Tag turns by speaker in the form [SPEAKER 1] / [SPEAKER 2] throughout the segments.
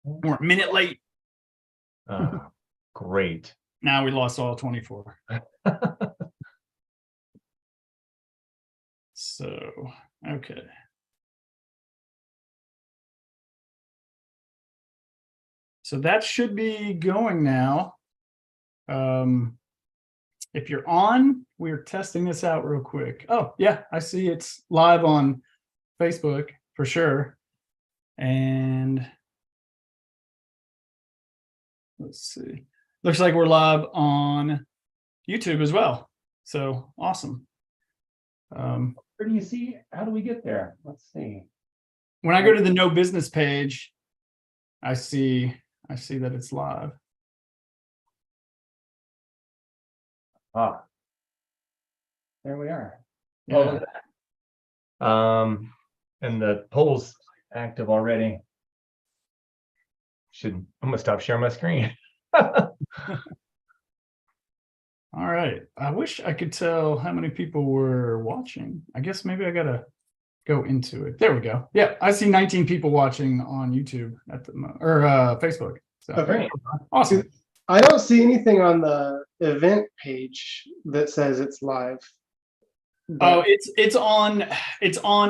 [SPEAKER 1] We're a minute late.
[SPEAKER 2] Great.
[SPEAKER 1] Now we lost all 24. So, okay. So that should be going now. If you're on, we're testing this out real quick. Oh, yeah, I see it's live on Facebook for sure. And let's see. Looks like we're live on YouTube as well. So awesome.
[SPEAKER 2] Where do you see? How do we get there? Let's see.
[SPEAKER 1] When I go to the no business page, I see that it's live.
[SPEAKER 2] Ah, there we are.
[SPEAKER 1] Yeah.
[SPEAKER 2] Oh, look at that. And the poll's active already. I'm gonna stop sharing my screen.
[SPEAKER 1] All right. I wish I could tell how many people were watching. I guess maybe I gotta go into it. There we go. Yeah, I see 19 people watching on YouTube at the or Facebook. So
[SPEAKER 2] Okay.
[SPEAKER 1] Awesome.
[SPEAKER 3] I don't see anything on the event page that says it's live.
[SPEAKER 1] Oh, it's on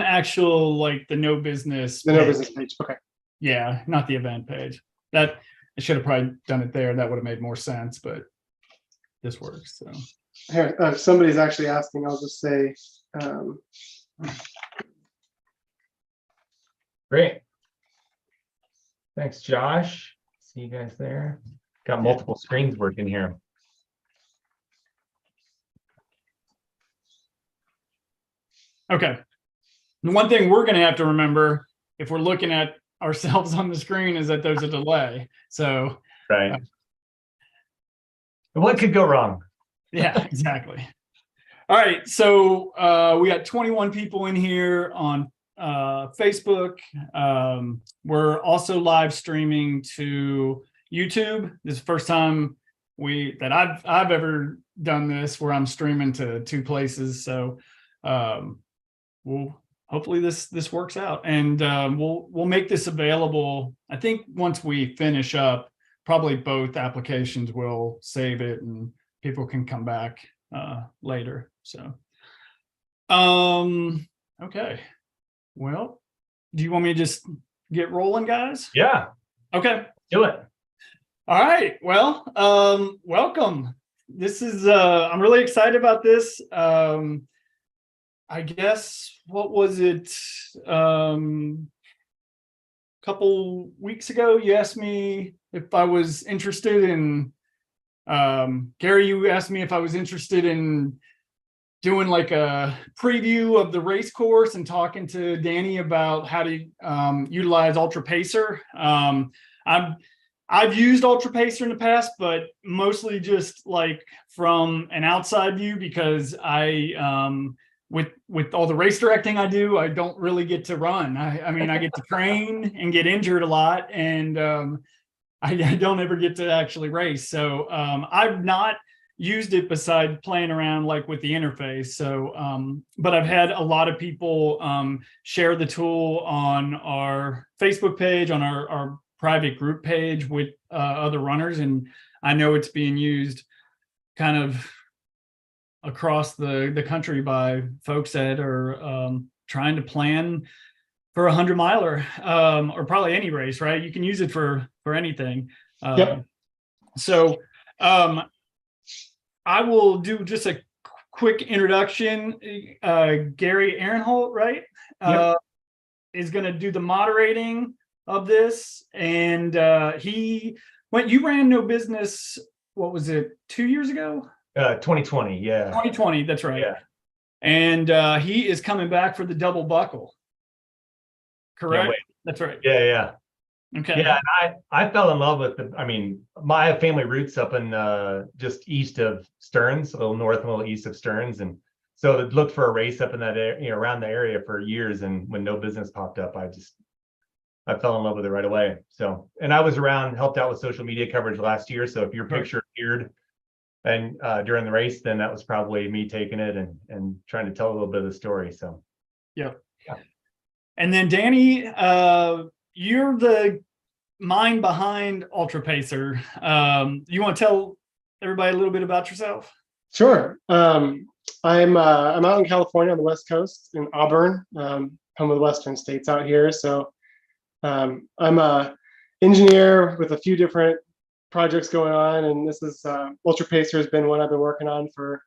[SPEAKER 1] actual like the no business.
[SPEAKER 3] The no business page. Okay.
[SPEAKER 1] Yeah, not the event page. That I should have probably done it there. That would have made more sense, but this works. So
[SPEAKER 3] Here, if somebody's actually asking, I'll just say.
[SPEAKER 2] Great. Thanks, Josh. See you guys there. Got multiple screens working here.
[SPEAKER 1] Okay. The one thing we're going to have to remember if we're looking at ourselves on the screen is that there's a delay. So
[SPEAKER 2] right. What could go wrong?
[SPEAKER 1] Yeah, exactly. All right. So we got 21 people in here on Facebook. We're also live streaming to YouTube. This is the first time that I've ever done this where I'm streaming to two places. So we'll hopefully this works out, and we'll make this available. I think once we finish up, probably both applications will save it and people can come back later. So okay. Well, do you want me to just get rolling, guys?
[SPEAKER 2] Yeah.
[SPEAKER 1] Okay.
[SPEAKER 2] Do it.
[SPEAKER 1] All right. Well, welcome. This is I'm really excited about this. I guess what was it? Couple weeks ago, you asked me if I was interested in Gary, you asked me if I was interested in doing like a preview of the race course and talking to Danny about how to utilize UltraPacer. I've used UltraPacer in the past, but mostly just like from an outside view because I with all the race directing I do, I don't really get to run. I mean, I get to train and get injured a lot, and I don't ever get to actually race. So I've not used it besides playing around like with the interface. So, but I've had a lot of people share the tool on our Facebook page, on our private group page with other runners. And I know it's being used kind of across the country by folks that are trying to plan for a 100-miler or probably any race, right? You can use it for anything.
[SPEAKER 3] Yep.
[SPEAKER 1] So I will do just a quick introduction. Gary Ehrenholt, right?
[SPEAKER 2] Yep.
[SPEAKER 1] Is going to do the moderating of this. And you ran No Business, what was it, 2 years ago?
[SPEAKER 2] 2020, yeah.
[SPEAKER 1] 2020, that's right.
[SPEAKER 2] Yeah.
[SPEAKER 1] And he is coming back for the double buckle. Correct? That's right.
[SPEAKER 2] Yeah.
[SPEAKER 1] Okay.
[SPEAKER 2] Yeah, and I fell in love with my family roots up in just east of Stearns, a little north and a little east of Stearns, and so I looked for a race up in that area, around the area for years. And when No Business popped up, I fell in love with it right away. So, and I was around, helped out with social media coverage last year. So if your picture appeared and during the race, then that was probably me taking it and trying to tell a little bit of the story. So,
[SPEAKER 1] yeah. And then Danny, you're the mind behind UltraPacer. You want to tell everybody a little bit about yourself?
[SPEAKER 3] Sure. I'm out in California on the West Coast in Auburn, home of the Western States out here. So I'm a engineer with a few different projects going on, and this is UltraPacer has been one I've been working on for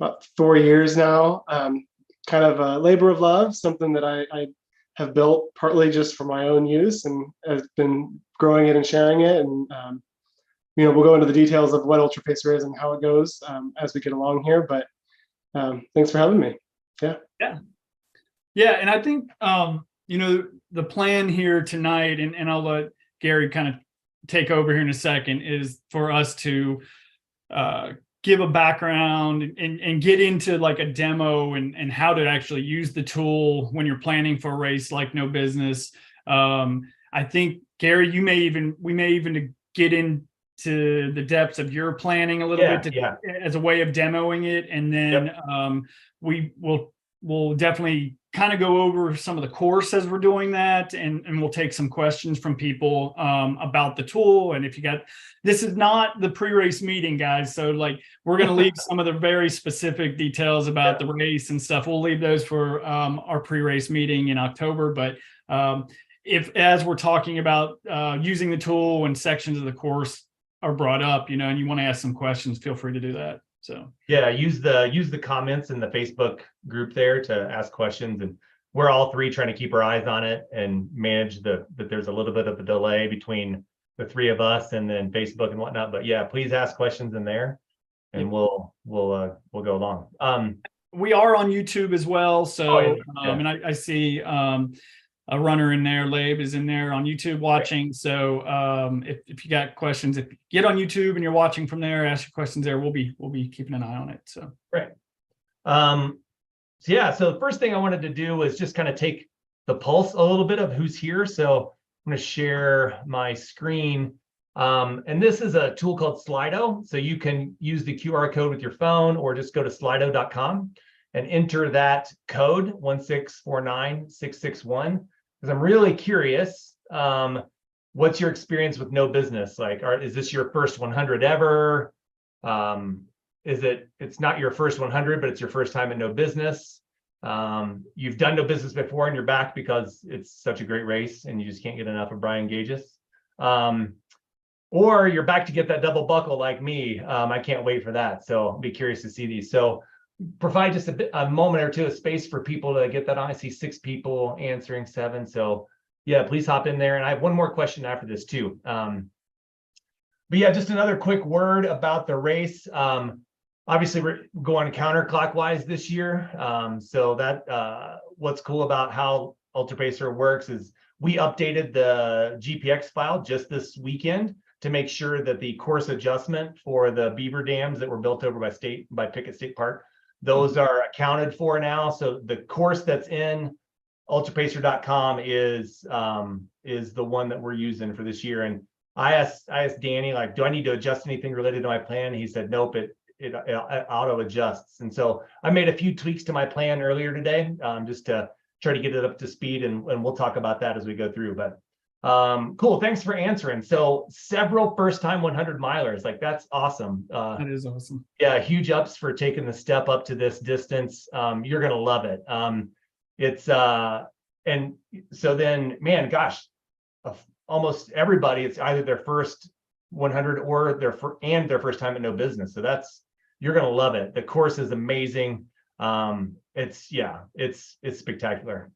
[SPEAKER 3] about 4 years now. Kind of a labor of love, something that I have built partly just for my own use, and has been growing it and sharing it. And we'll go into the details of what UltraPacer is and how it goes as we get along here. But thanks for having me. Yeah.
[SPEAKER 1] Yeah, and I think the plan here tonight, and I'll let Gary kind of take over here in a second, is for us to give a background and get into like a demo and how to actually use the tool when you're planning for a race like No Business. I think, Gary, we may even get into the depths of your planning a little bit as a way of demoing it, and then we'll definitely kind of go over some of the course as we're doing that, and we'll take some questions from people about the tool. And if you got, this is not the pre-race meeting, guys, so like we're going to leave some of the very specific details about the race and stuff. We'll leave those for our pre-race meeting in October. But if, as we're talking about using the tool, when sections of the course are brought up, and you want to ask some questions, feel free to do that. So
[SPEAKER 2] yeah, use the comments in the Facebook group there to ask questions, and we're all three trying to keep our eyes on it and manage that there's a little bit of a delay between the three of us and then Facebook and whatnot. But yeah, please ask questions in there, and we'll go along.
[SPEAKER 1] We are on YouTube as well, so and I see a runner in there, Labe is in there on YouTube watching. So if you got questions, if you get on YouTube and you're watching from there, ask your questions there. We'll be keeping an eye on it. So
[SPEAKER 2] great. So the first thing I wanted to do was just kind of take the pulse a little bit of who's here. So I'm going to share my screen. And this is a tool called Slido. So you can use the QR code with your phone, or just go to slido.com and enter that code 1649661. Because I'm really curious, what's your experience with No Business? Like, is this your first 100 ever? It's not your first 100, but it's your first time at No Business. You've done No Business before and you're back because it's such a great race and you just can't get enough of Brian Gages. Or you're back to get that double buckle like me. I can't wait for that. So I'll be curious to see these. So provide just a moment or two of space for people to get that on. I see 6 people answering, 7. So yeah, please hop in there. And I have one more question after this too. But yeah, just another quick word about the race. Obviously we're going counterclockwise this year. So that what's cool about how UltraPacer works is we updated the GPX file just this weekend to make sure that the course adjustment for the beaver dams that were built over by Pickett State Park, those are accounted for now. So the course that's in ultrapacer.com is the one that we're using for this year. And I asked Danny, like, do I need to adjust anything related to my plan? He said, nope, it auto adjusts. And so I made a few tweaks to my plan earlier today, just to try to get it up to speed, and we'll talk about that as we go through. But cool, thanks for answering. So several first-time 100 milers, like that's awesome.
[SPEAKER 1] That is awesome.
[SPEAKER 2] Yeah, huge ups for taking the step up to this distance. You're gonna love it. It's and so then, man, gosh, almost everybody, it's either their first 100 or their first time at No Business. So you're gonna love it. The course is amazing. It's spectacular.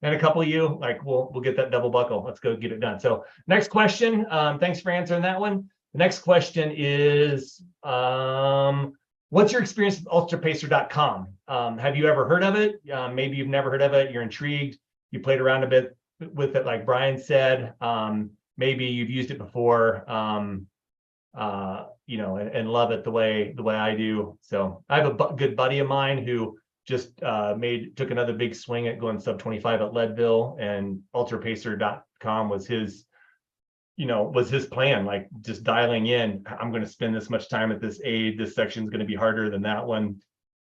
[SPEAKER 2] And a couple of you, like, we'll get that double buckle. Let's go get it done. So next question. Thanks for answering that one. The next question is, what's your experience with ultrapacer.com? Have you ever heard of it? Maybe you've never heard of it. You're intrigued. You played around a bit with it, like Brian said. Maybe you've used it before, and love it the way I do. So I have a good buddy of mine who just took another big swing at going sub 25 at Leadville, and ultrapacer.com was his plan, like just dialing in, I'm going to spend this much time at this aid, this section is going to be harder than that one,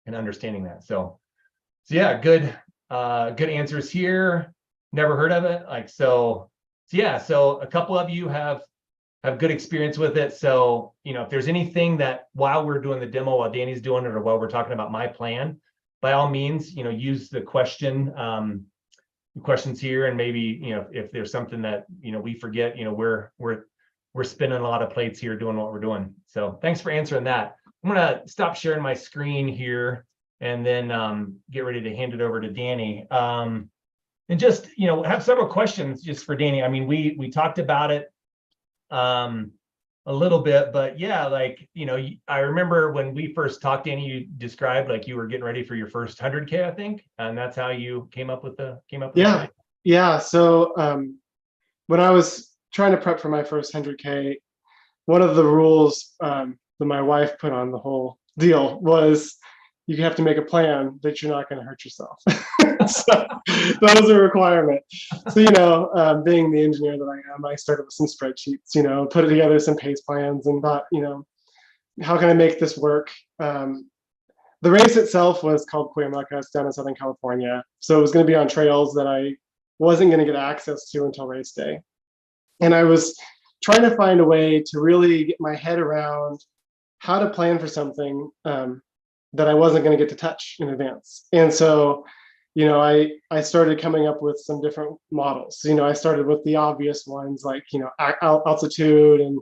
[SPEAKER 2] and understanding that. So yeah, good answers here. Never heard of it. Like, so yeah, so a couple of you have good experience with it. So, if there's anything that while we're doing the demo, while Danny's doing it, or while we're talking about my plan, by all means, use the questions here, and maybe, if there's something that, we forget, we're spinning a lot of plates here doing what we're doing. So thanks for answering that. I'm gonna stop sharing my screen here and then get ready to hand it over to Danny. And just, have several questions just for Danny. I mean, we talked about it a little bit, but yeah, like, I remember when we first talked, Danny, you described like you were getting ready for your first 100K, I think, and that's how you came up with the plan.
[SPEAKER 3] Yeah. So when I was trying to prep for my first 100K, one of the rules that my wife put on the whole deal was you have to make a plan that you're not going to hurt yourself. So that was a requirement. So, being the engineer that I am, I started with some spreadsheets, put together some pace plans and thought, how can I make this work? The race itself was called Cuyamaca. It's down in Southern California. So it was going to be on trails that I wasn't going to get access to until race day. And I was trying to find a way to really get my head around how to plan for something that I wasn't going to get to touch in advance. And so, I started coming up with some different models. I started with the obvious ones like, altitude and,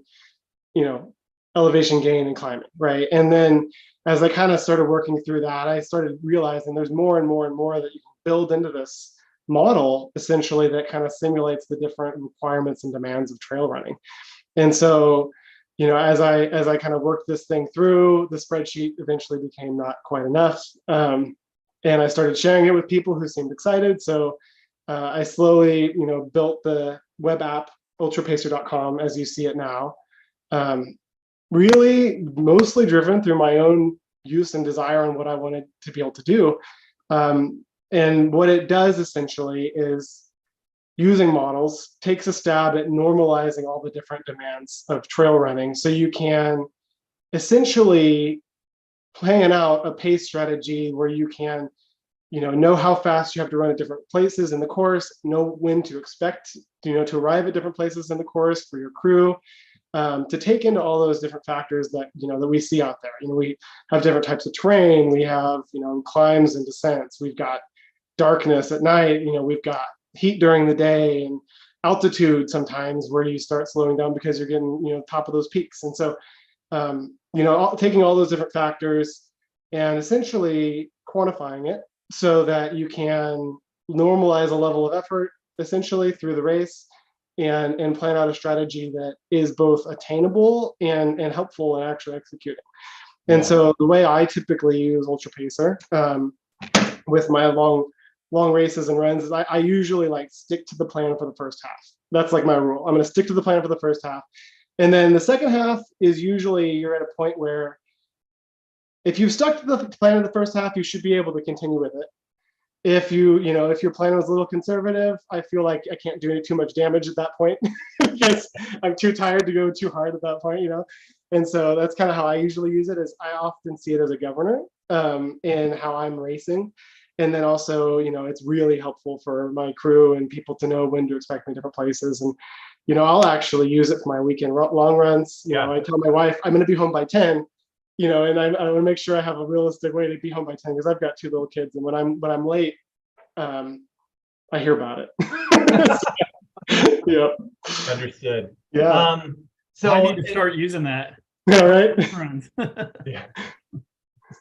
[SPEAKER 3] elevation gain and climbing, right? And then as I kind of started working through that, I started realizing there's more and more and more that you can build into this model, essentially, that kind of simulates the different requirements and demands of trail running. And so, as I kind of worked this thing through, the spreadsheet eventually became not quite enough. And I started sharing it with people who seemed excited. So I slowly, built the web app, UltraPacer.com, as you see it now. Really mostly driven through my own use and desire on what I wanted to be able to do. And what it does essentially is, using models, takes a stab at normalizing all the different demands of trail running. So you can essentially plan out a pace strategy where you can, know how fast you have to run at different places in the course, know when to expect, to arrive at different places in the course for your crew, to take into all those different factors that, that we see out there. We have different types of terrain. We have, climbs and descents. We've got darkness at night. We've got heat during the day, and altitude sometimes where you start slowing down because you're getting, top of those peaks. And so, taking all those different factors and essentially quantifying it so that you can normalize a level of effort essentially through the race, and plan out a strategy that is both attainable and helpful in actually executing. And so the way I typically use UltraPacer with my long races and runs is I usually stick to the plan for the first half. That's like my rule. I'm going to stick to the plan for the first half. And then the second half is usually you're at a point where if you've stuck to the plan of the first half, you should be able to continue with it. If if your plan was a little conservative, I feel like I can't do too much damage at that point because I'm too tired to go too hard at that point, And so that's kind of how I usually use it. Is I often see it as a governor in how I'm racing. And then also, it's really helpful for my crew and people to know when to expect me different places. And, I'll actually use it for my weekend long runs. I tell my wife, I'm going to be home by 10, and I want to make sure I have a realistic way to be home by 10 because I've got 2 little kids. And when I'm late, I hear about it. Yeah.
[SPEAKER 2] Understood.
[SPEAKER 3] Yeah.
[SPEAKER 1] So I need to start using that.
[SPEAKER 3] All right.
[SPEAKER 2] Yeah.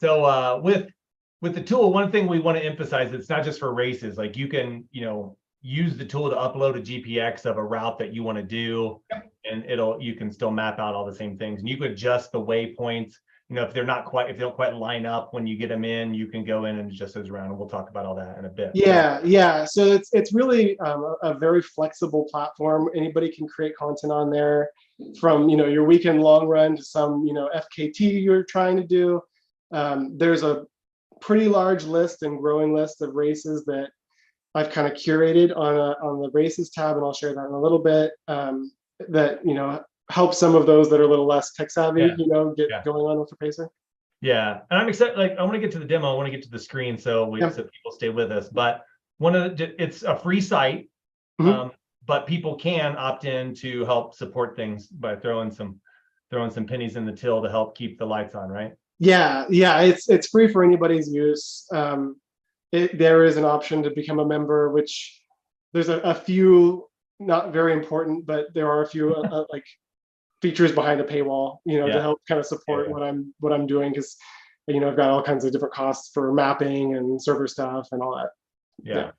[SPEAKER 2] So with the tool, one thing we want to emphasize, it's not just for races. Like you can, use the tool to upload a GPX of a route that you want to do, and you can still map out all the same things. And you could adjust the waypoints. If they don't quite line up when you get them in, you can go in and adjust those around. And we'll talk about all that in a bit.
[SPEAKER 3] Yeah. So it's really a very flexible platform. Anybody can create content on there, from your weekend long run to some FKT you're trying to do. There's a pretty large list and growing list of races that I've kind of curated on the races tab, and I'll share that in a little bit. That help some of those that are a little less tech savvy, get going on with UltraPacer.
[SPEAKER 2] Yeah, and I'm excited. I want to get to the demo. I want to get to the screen, so people stay with us. But it's a free site.
[SPEAKER 3] Mm-hmm.
[SPEAKER 2] but people can opt in to help support things by throwing some pennies in the till to help keep the lights on, right?
[SPEAKER 3] Yeah, it's free for anybody's use. There is an option to become a member, which there's a few not very important, but there are a few like features behind the paywall, to help kind of support what I'm doing, because I've got all kinds of different costs for mapping and server stuff and all that.
[SPEAKER 2] Yeah.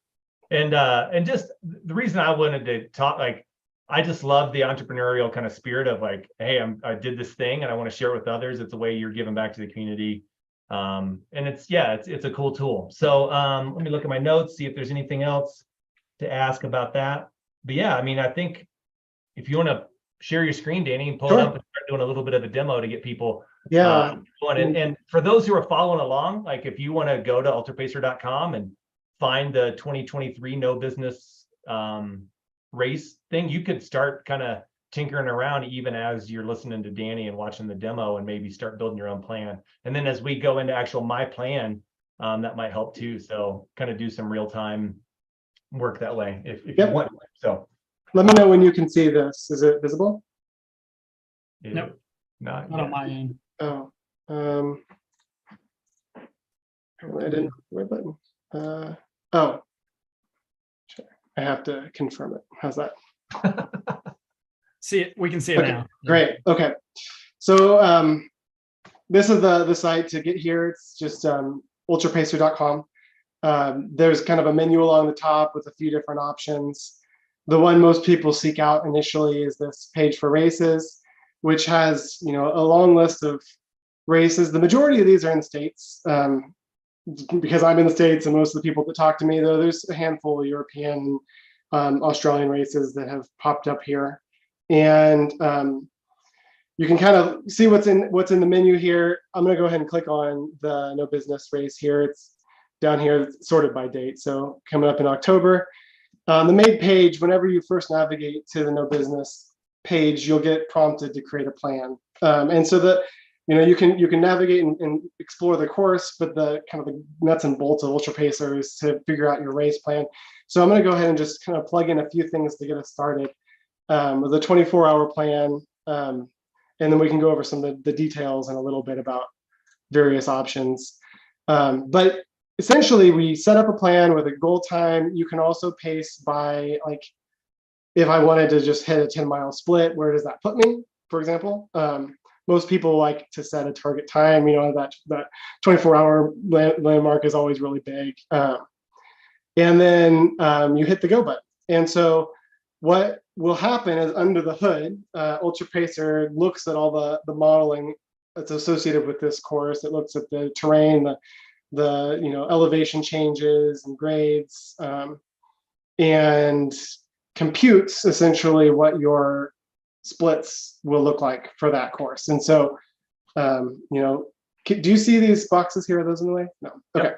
[SPEAKER 2] And just the reason I wanted to talk, like, I just love the entrepreneurial kind of spirit of like, hey, I did this thing and I want to share it with others. It's a way you're giving back to the community. And it's a cool tool. So let me look at my notes, see if there's anything else to ask about that. But yeah, I mean, I think if you want to share your screen, Danny, and pull it up and start doing a little bit of a demo to get people going. And for those who are following along, like if you want to go to ultrapacer.com and find the 2023 No Business race thing, you could start kind of tinkering around even as you're listening to Danny and watching the demo, and maybe start building your own plan. And then as we go into actual my plan, that might help too. So kind of do some real-time work that way if you want. So
[SPEAKER 3] let me know when you can see this. Is it visible?
[SPEAKER 1] Nope.
[SPEAKER 2] Not
[SPEAKER 1] on my end.
[SPEAKER 3] Oh, I didn't wait button. Oh, I have to confirm it. How's that?
[SPEAKER 1] See it. We can see it now.
[SPEAKER 3] Great. Okay. So this is the site to get here. It's just ultrapacer.com. There's kind of a menu along the top with a few different options. The one most people seek out initially is this page for races, which has a long list of races. The majority of these are in the States. Because I'm in the States, and most of the people that talk to me, though, there's a handful of European, Australian races that have popped up here, and you can kind of see what's in the menu here. I'm going to go ahead and click on the No Business race here. It's down here, sorted by date. So coming up in October, the main page. Whenever you first navigate to the No Business page, you'll get prompted to create a plan, and so that. You can navigate and explore the course, but the kind of the nuts and bolts of UltraPacer is to figure out your race plan. So I'm going to go ahead and just kind of plug in a few things to get us started with a 24-hour plan, and then we can go over some of the details and a little bit about various options. But essentially, we set up a plan with a goal time. You can also pace by, like, if I wanted to just hit a 10-mile split, where does that put me, for example? Most people like to set a target time. That 24-hour landmark is always really big. And then you hit the go button. And so what will happen is, under the hood, UltraPacer looks at all the modeling that's associated with this course. It looks at the terrain, the elevation changes and grades, and computes essentially what your splits will look like for that course. And so, do you see these boxes here? Are those in the way? No. Okay.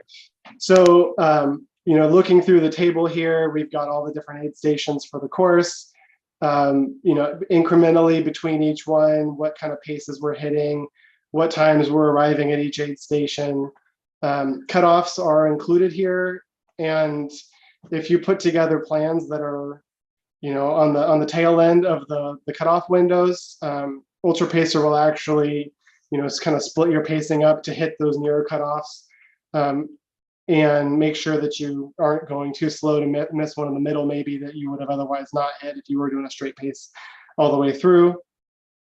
[SPEAKER 3] So, looking through the table here, we've got all the different aid stations for the course. Incrementally between each one, what kind of paces we're hitting, what times we're arriving at each aid station. Cutoffs are included here, and if you put together plans that are on the tail end of the cutoff windows, UltraPacer will actually, kind of split your pacing up to hit those nearer cutoffs, and make sure that you aren't going too slow to miss one in the middle, maybe, that you would have otherwise not hit if you were doing a straight pace all the way through.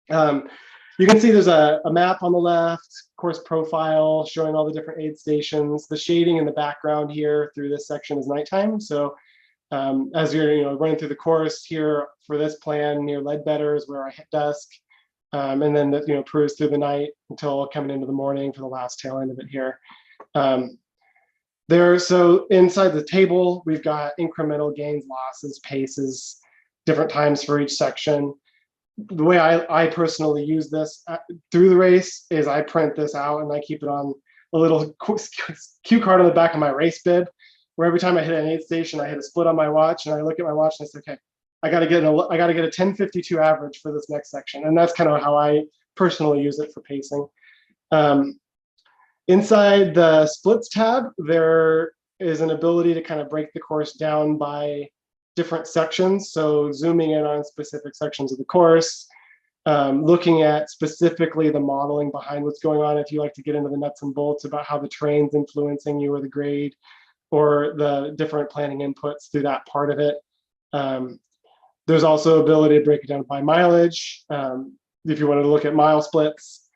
[SPEAKER 3] You can see there's a map on the left, course profile showing all the different aid stations. The shading in the background here through this section is nighttime. So as you're running through the course here for this plan, near Ledbetter is where I hit dusk, and then cruise through the night until coming into the morning for the last tail end of it here. So inside the table, we've got incremental gains, losses, paces, different times for each section. The way I personally use this through the race is I print this out and I keep it on a little cue card on the back of my race bib, where every time I hit an aid station, I hit a split on my watch, and I look at my watch and I say, okay, I got to get a 10:52 average for this next section. And that's kind of how I personally use it for pacing. Inside the splits tab, there is an ability to kind of break the course down by different sections. So zooming in on specific sections of the course, looking at specifically the modeling behind what's going on. If you like to get into the nuts and bolts about how the terrain's influencing you or the grade or the different planning inputs through that part of it. There's also ability to break it down by mileage, if you wanted to look at mile splits.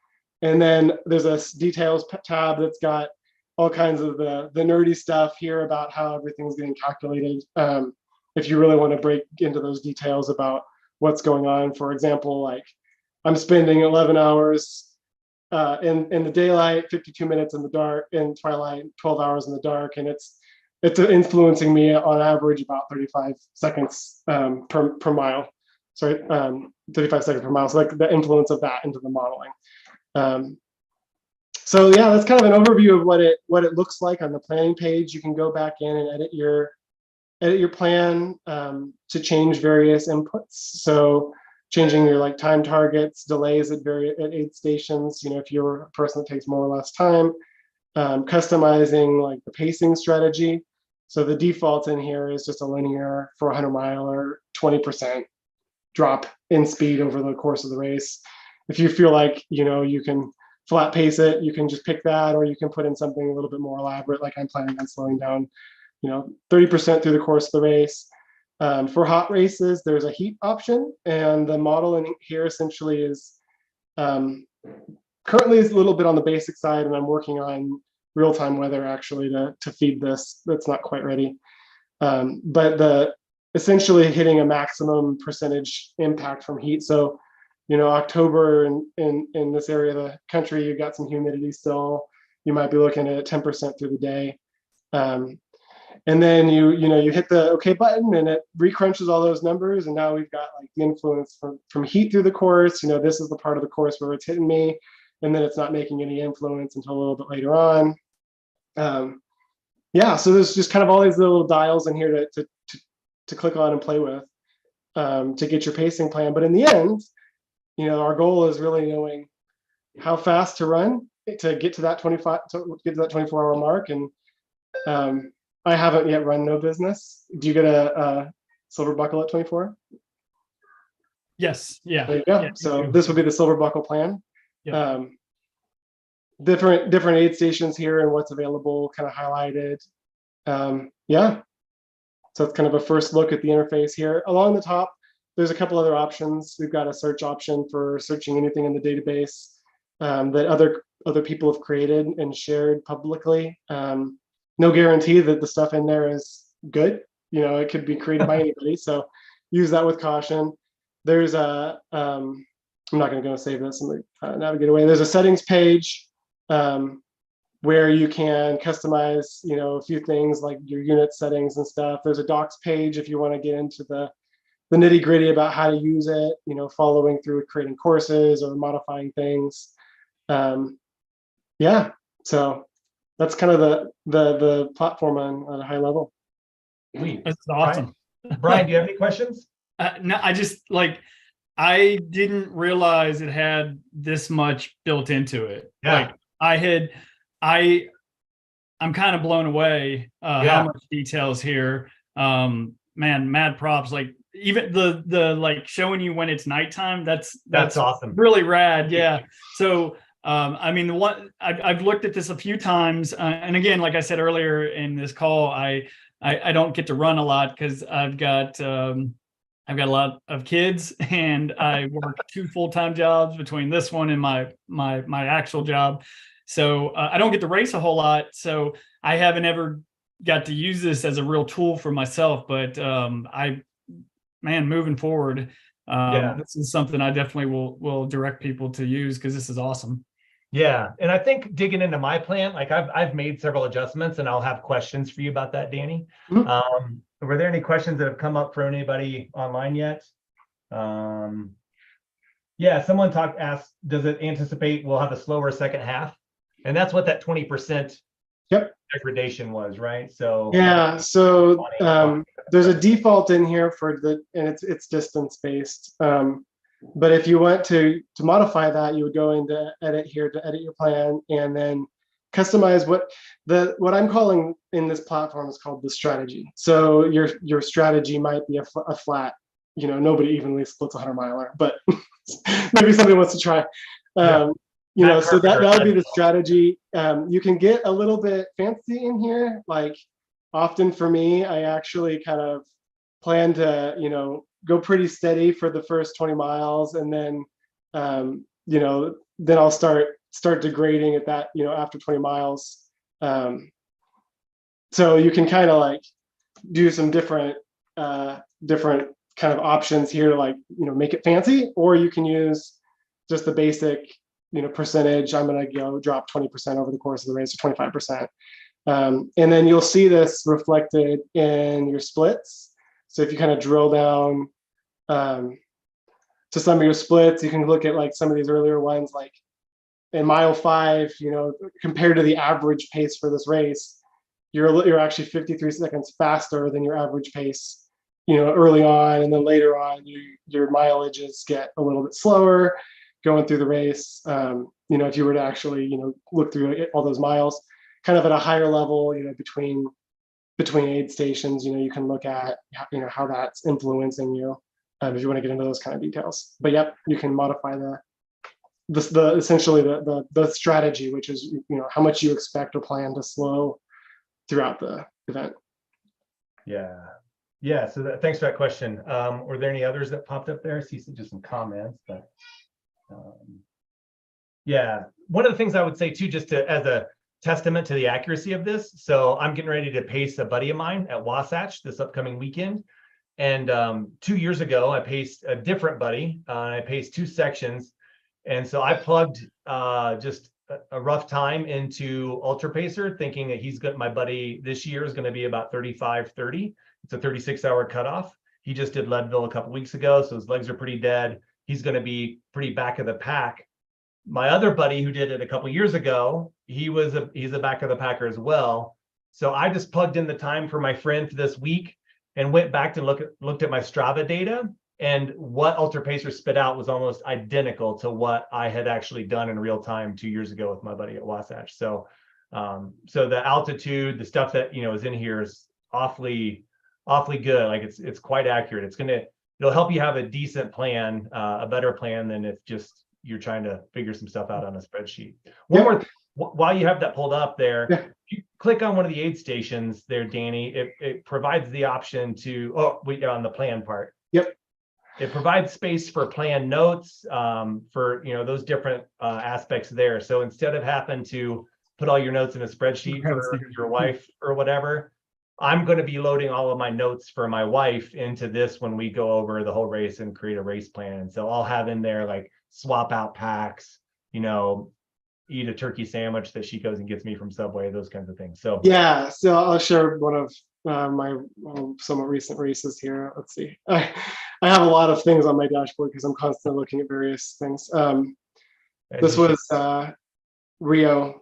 [SPEAKER 3] And then there's a details tab that's got all kinds of the nerdy stuff here about how everything's getting calculated. If you really want to break into those details about what's going on. For example, like I'm spending 11 hours in the daylight, 52 minutes in the dark, in twilight, 12 hours in the dark, and it's influencing me on average about 35 seconds per mile. Sorry, 35 seconds per mile. So like the influence of that into the modeling. So yeah, that's kind of an overview of what it looks like on the planning page. You can go back in and edit your plan to change various inputs. So changing your like time targets, delays at aid stations. You know, if you're a person that takes more or less time, customizing like the pacing strategy. So the default in here is just a linear for 100 mile or 20% drop in speed over the course of the race. If you feel like, you know, you can flat pace it, you can just pick that, or you can put in something a little bit more elaborate, like I'm planning on slowing down, you know, 30% through the course of the race. For hot races, there's a heat option, and the model in here essentially is currently is a little bit on the basic side, and I'm working on real-time weather actually to feed this. That's not quite ready, but essentially hitting a maximum percentage impact from heat. So, you know, October in this area of the country, you've got some humidity still. You might be looking at 10% through the day. And then you hit the OK button and it recrunches all those numbers. And now we've got like the influence from heat through the course. You know, this is the part of the course where it's hitting me. And then it's not making any influence until a little bit later on. Yeah, so there's just kind of all these little dials in here to click on and play with to get your pacing plan. But in the end, you know, our goal is really knowing how fast to run to get to that 24-hour mark. And I haven't yet run No Business. Do you get a silver buckle at 24?
[SPEAKER 1] Yes. Yeah.
[SPEAKER 3] There you go.
[SPEAKER 1] Yeah,
[SPEAKER 3] so this would be the silver buckle plan.
[SPEAKER 1] Yeah.
[SPEAKER 3] Different aid stations here and what's available kind of highlighted. Yeah. So it's kind of a first look at the interface here. Along the top, there's a couple other options. We've got a search option for searching anything in the database that other people have created and shared publicly. No guarantee that the stuff in there is good. You know, it could be created by anybody. So use that with caution. There's I'm not going to go save this and navigate away. There's a settings page where you can customize, you know, a few things like your unit settings and stuff. There's a docs page if you want to get into the nitty gritty about how to use it, you know, following through creating courses or modifying things. Yeah, so that's kind of the platform on a high level.
[SPEAKER 2] Sweet.
[SPEAKER 1] That's awesome.
[SPEAKER 2] Brian, do you have any questions?
[SPEAKER 1] No, I just I didn't realize it had this much built into it.
[SPEAKER 2] Yeah.
[SPEAKER 1] Like I'm kind of blown away how much details here. Man, mad props. Like even the like showing you when it's nighttime. That's
[SPEAKER 2] awesome.
[SPEAKER 1] Really rad. Yeah. So I mean, I've looked at this a few times, and again, like I said earlier in this call, I don't get to run a lot because I've got a lot of kids, and I work 2 full-time jobs between this one and my actual job. So I don't get to race a whole lot. So I haven't ever got to use this as a real tool for myself. But moving forward, this is something I definitely will direct people to use because this is awesome.
[SPEAKER 2] Yeah, and I think digging into my plan, like I've made several adjustments, and I'll have questions for you about that, Danny. Mm-hmm. Were there any questions that have come up for anybody online yet? Yeah, someone asked, does it anticipate we'll have a slower second half? And that's what that 20% degradation was, right? So
[SPEAKER 3] yeah, so there's a default in here and it's distance based. But if you want to modify that, you would go into edit here to edit your plan, and then customize what I'm calling in this platform is called the strategy. So your strategy might be a flat, nobody evenly splits 100-miler, but maybe somebody wants to try. So that would be the strategy. You can get a little bit fancy in here. Like often for me, I actually kind of plan to, go pretty steady for the first 20 miles. And then, then I'll start degrading at that, after 20 miles. So you can kind of like do some different kind of options here to like, make it fancy, or you can use just the basic, percentage. I'm going to go drop 20% over the course of the race, or 25%. And then you'll see this reflected in your splits. So if you kind of drill down to some of your splits, you can look at like some of these earlier ones, like in mile 5, compared to the average pace for this race, you're actually 53 seconds faster than your average pace, early on, and then later on, your mileages get a little bit slower going through the race. If you were to actually, look through all those miles, kind of at a higher level, between aid stations, you can look at, how that's influencing you, if you want to get into those kind of details. But yep, you can modify essentially the strategy, which is, how much you expect or plan to slow throughout the event.
[SPEAKER 2] Yeah. So thanks for that question. Were there any others that popped up there? I see just some comments, but yeah, one of the things I would say too, just as a testament to the accuracy of this. So I'm getting ready to pace a buddy of mine at Wasatch this upcoming weekend. And 2 years ago, I paced a different buddy. I paced 2 sections. And so I plugged just a rough time into UltraPacer, thinking that my buddy this year is going to be about 35:30. It's a 36-hour cutoff. He just did Leadville a couple weeks ago, so his legs are pretty dead. He's going to be pretty back of the pack. My other buddy who did it a couple years ago, he's a back of the packer as well. So I just plugged in the time for my friend for this week and went back to looked at my Strava data, and what UltraPacer spit out was almost identical to what I had actually done in real time 2 years ago with my buddy at Wasatch. So the altitude, the stuff that is in here is awfully good. Like it's quite accurate. It'll help you have a decent plan, a better plan than if just you're trying to figure some stuff out on a spreadsheet. One more, while you have that pulled up there, if you click on one of the aid stations there, Danny, it provides the option to, on the plan part.
[SPEAKER 3] Yep.
[SPEAKER 2] It provides space for plan notes, for those different aspects there. So instead of having to put all your notes in a spreadsheet for your wife or whatever, I'm going to be loading all of my notes for my wife into this when we go over the whole race and create a race plan. And so I'll have in there like swap out packs, eat a turkey sandwich that she goes and gets me from Subway, those kinds of things. So
[SPEAKER 3] yeah, so I'll share one of my somewhat recent races here. Let's see. I have a lot of things on my dashboard because I'm constantly looking at various things. This was Rio,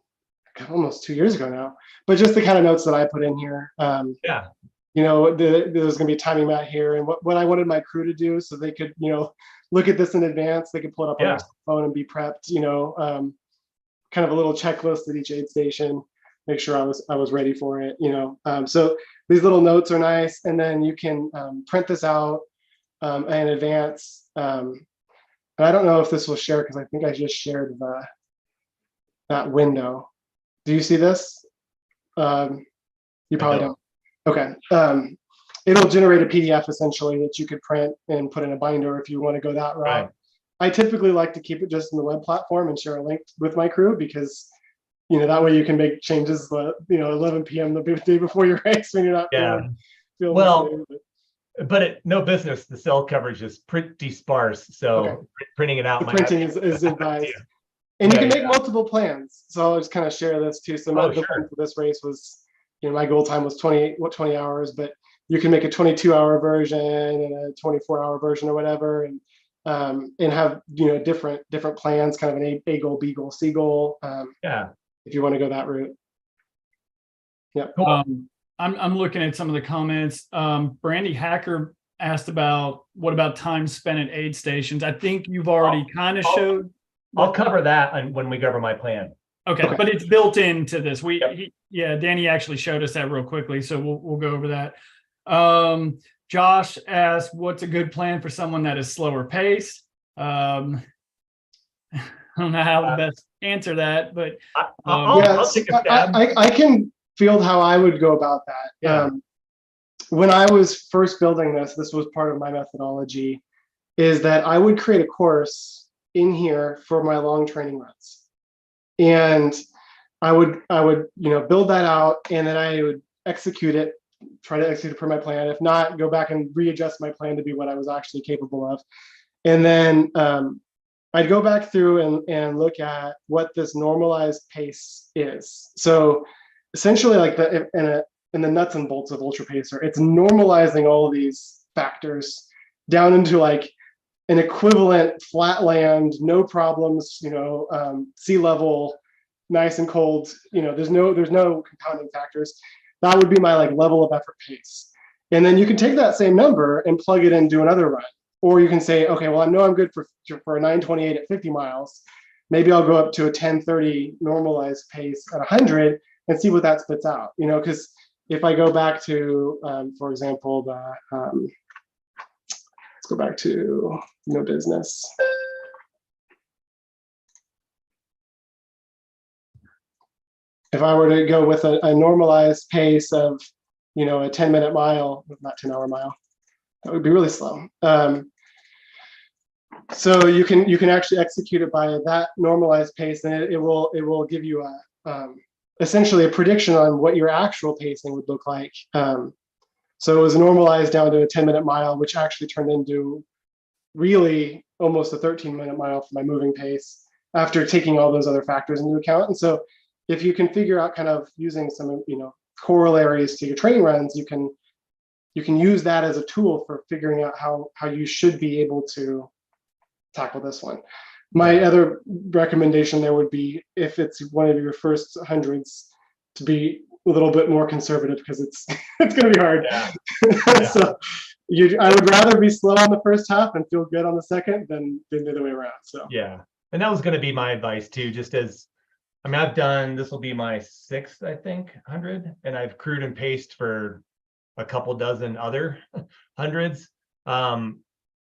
[SPEAKER 3] almost 2 years ago now, but just the kind of notes that I put in here. There's going to be a timing mat here, and what I wanted my crew to do so they could, look at this in advance. They could pull it up on their phone and be prepped, kind of a little checklist at each aid station, make sure I was ready for it, So these little notes are nice, and then you can print this out in advance. And I don't know if this will share because I think I just shared that window. Do you see this? You probably don't. Okay. It'll generate a PDF essentially that you could print and put in a binder if you want to go that route. Right. I typically like to keep it just in the web platform and share a link with my crew because, that way you can make changes, 11 p.m. the day before your race when you're not feeling
[SPEAKER 2] but no business, the cell coverage is pretty sparse. So printing it out.
[SPEAKER 3] The printing is advised. And you can make multiple plans. So I'll just kind of share this too. So my plan for this race was, my goal time was 20 hours, but you can make a 22-hour version and a 24-hour version or whatever, and have different plans, kind of an A goal, B goal, C goal. If you want to go that route. Yeah.
[SPEAKER 1] Cool. I'm looking at some of the comments. Brandy Hacker asked what about time spent at aid stations? I think you've already kind of showed.
[SPEAKER 2] I'll cover that when we cover my plan.
[SPEAKER 1] Okay, but it's built into this.
[SPEAKER 2] Yep.
[SPEAKER 1] Yeah, Danny actually showed us that real quickly, so we'll go over that. Josh asked, "What's a good plan for someone that is slower pace?" I don't know how to best answer that, but
[SPEAKER 2] I'll take a stab.
[SPEAKER 3] I can field how I would go about that.
[SPEAKER 2] Yeah.
[SPEAKER 3] When I was first building this was part of my methodology, is that I would create a course in here for my long training runs. And I would build that out, and then I would execute it, try to execute it per my plan. If not, go back and readjust my plan to be what I was actually capable of. And then I'd go back through and look at what this normalized pace is. So essentially, like in the nuts and bolts of UltraPacer, it's normalizing all of these factors down into like an equivalent flat land, no problems, sea level, nice and cold, there's no compounding factors. That would be my like level of effort pace. And then you can take that same number and plug it in, do another run. Or you can say, okay, well, I know I'm good for a 928 at 50 miles. Maybe I'll go up to a 1030 normalized pace at 100 and see what that spits out, because if I go back to, for example, let's go back to no business. If I were to go with a normalized pace of, a 10-minute mile, not 10-hour mile, that would be really slow. So you can actually execute it by that normalized pace, and it will give you essentially a prediction on what your actual pacing would look like. So it was normalized down to a 10-minute mile, which actually turned into really almost a 13-minute mile for my moving pace after taking all those other factors into account. And so if you can figure out kind of using some, corollaries to your train runs, you can use that as a tool for figuring out how you should be able to tackle this one. My other recommendation there would be, if it's one of your first hundreds, to be a little bit more conservative, because it's going to be hard. Yeah. So I would rather be slow on the first half and feel good on the second than the other way around. So
[SPEAKER 2] yeah, and that was going to be my advice too. Just as, I've done, this will be my 6th, I think, 100, and I've crewed and paced for a couple dozen other hundreds.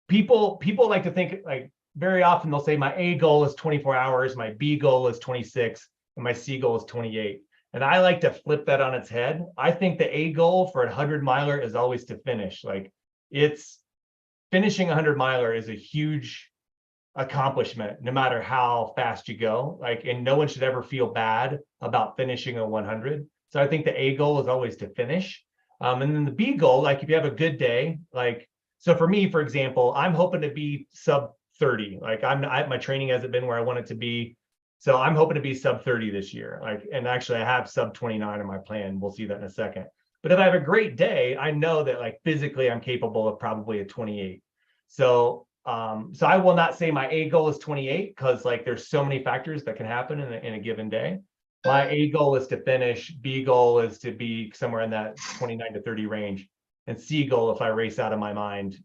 [SPEAKER 2] People like to think, like, very often they'll say my A goal is 24 hours, my B goal is 26, and my C goal is 28. And I like to flip that on its head. I think the A goal for a 100-miler is always to finish. Like, it's finishing a 100-miler is a huge accomplishment, no matter how fast you go. Like, and no one should ever feel bad about finishing a 100. So I think the A goal is always to finish. And then the B goal, like if you have a good day, like, so for me, for example, I'm hoping to be sub 30. Like my training hasn't been where I want it to be. So I'm hoping to be sub 30 this year. Like, and actually I have sub 29 in my plan. We'll see that in a second. But if I have a great day, I know that like physically I'm capable of probably a 28. So I will not say my A goal is 28, because like there's so many factors that can happen in a given day. My A goal is to finish, B goal is to be somewhere in that 29 to 30 range, and C goal, if I race out of my mind,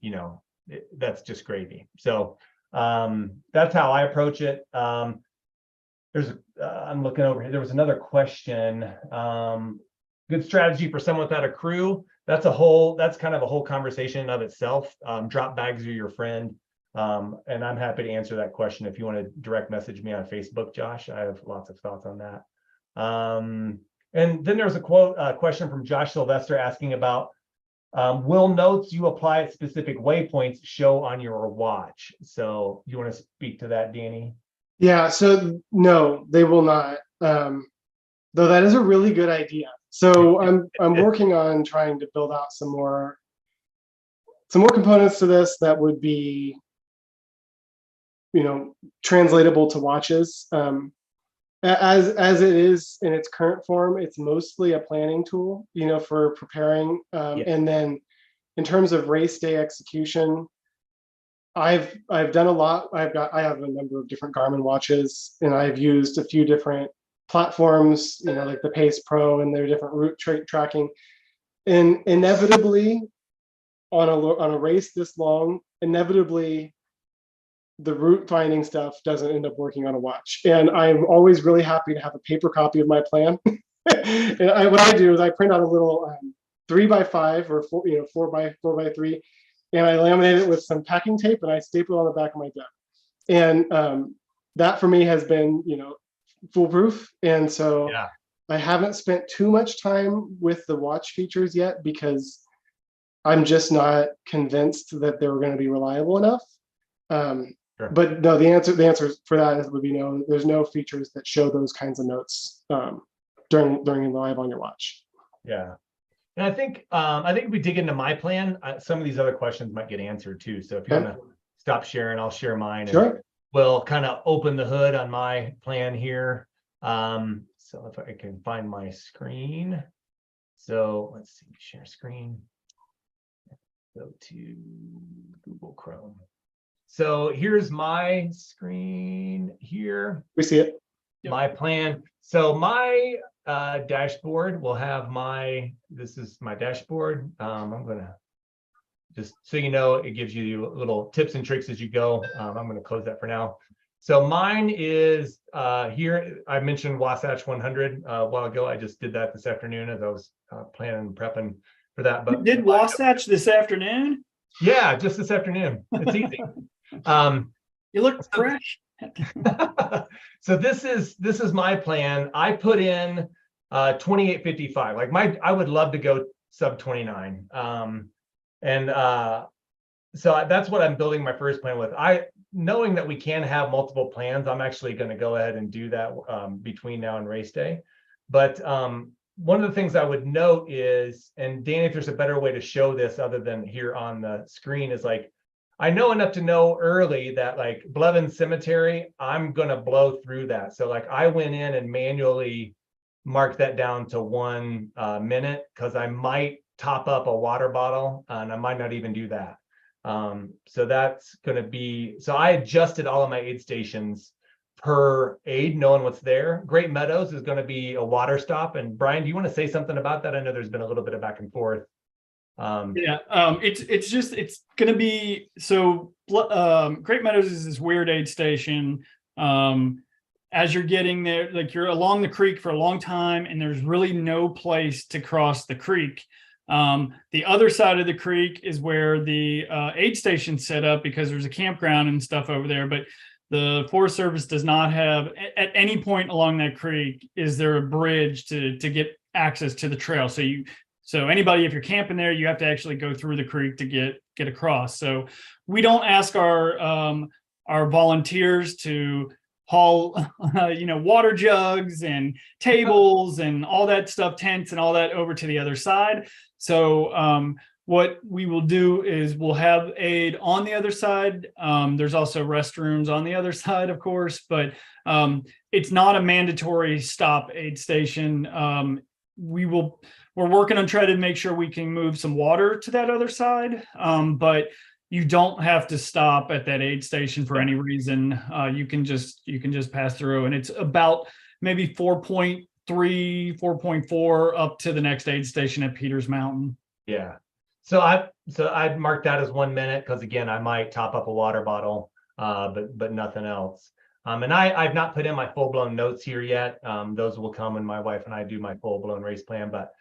[SPEAKER 2] that's just gravy. So that's how I approach it. I'm looking over here. There was another question. Good strategy for someone without a crew. That's kind of a whole conversation of itself. Drop bags are your friend. And I'm happy to answer that question if you want to direct message me on Facebook, Josh. I have lots of thoughts on that. And then there's a question from Josh Sylvester asking about, will notes you apply at specific waypoints show on your watch? So you want to speak to that, Danny?
[SPEAKER 3] Yeah, so no, they will not. Though that is a really good idea. So I'm working on trying to build out some more components to this that would be, translatable to watches. As it is in its current form, it's mostly a planning tool, for preparing. And then in terms of race day execution, I've done a lot. I have a number of different Garmin watches, and I've used a few different platforms, like the Pace Pro and their different route tracking. And inevitably, on a race this long, inevitably the route finding stuff doesn't end up working on a watch. And I'm always really happy to have a paper copy of my plan. And what I do is I print out a little 3x5 or 4x3, and I laminate it with some packing tape and I staple it on the back of my desk. And that for me has been, foolproof. And so
[SPEAKER 2] Yeah.
[SPEAKER 3] I haven't spent too much time with the watch features yet because I'm just not convinced that they were going to be reliable enough.
[SPEAKER 2] Sure.
[SPEAKER 3] But no, the answer for that would be no. There's no features that show those kinds of notes during live on your watch.
[SPEAKER 2] Yeah. And I think if we dig into my plan, some of these other questions might get answered too. So if you want to stop sharing, I'll share mine.
[SPEAKER 3] Sure.
[SPEAKER 2] And we'll kind of open the hood on my plan here. So if I can find my screen. So let's see, share screen. Go to Google Chrome. So here's my screen here.
[SPEAKER 3] We see it.
[SPEAKER 2] My plan. So my dashboard will have this is my dashboard. I'm gonna just so you know, it gives you little tips and tricks as you go. I'm gonna close that for now. So mine is here. I mentioned Wasatch 100 a while ago. I just did that this afternoon as I was planning and prepping for that. But
[SPEAKER 1] you did Wasatch this afternoon?
[SPEAKER 2] Yeah, just this afternoon. It's easy.
[SPEAKER 1] You look fresh.
[SPEAKER 2] So this is my plan. I put in 2855. Like I would love to go sub 29. So that's what I'm building my first plan with. Knowing that we can have multiple plans, I'm actually going to go ahead and do that between now and race day. But one of the things I would note is, and Danny, if there's a better way to show this other than here on the screen, is like, I know enough to know early that like Blevins Cemetery, I'm going to blow through that. So like I went in and manually marked that down to 1 minute because I might top up a water bottle and I might not even do that. So that's going to be, so I adjusted all of my aid stations per aid, knowing what's there. Great Meadows is going to be a water stop. And Brian, do you want to say something about that? I know there's been a little bit of back and forth.
[SPEAKER 1] It's going to be, so Great Meadows is this weird aid station. As you're getting there, like you're along the creek for a long time and there's really no place to cross the creek. The other side of the creek is where the aid station's set up because there's a campground and stuff over there, but the Forest Service does not have, at any point along that creek, is there a bridge to get access to the trail. So anybody, if you're camping there, you have to actually go through the creek to get across. So we don't ask our volunteers to haul, water jugs and tables and all that stuff, tents and all that over to the other side. So what we will do is we'll have aid on the other side. There's also restrooms on the other side, of course, but it's not a mandatory stop aid station. We're working on trying to make sure we can move some water to that other side, but you don't have to stop at that aid station for any reason. You can just pass through, and it's about maybe 4.3, 4.4 up to the next aid station at Peters Mountain.
[SPEAKER 2] Yeah. So I'd mark that as 1 minute because again, I might top up a water bottle, but nothing else. And I've not put in my full-blown notes here yet. Those will come when my wife and I do my full-blown race plan. But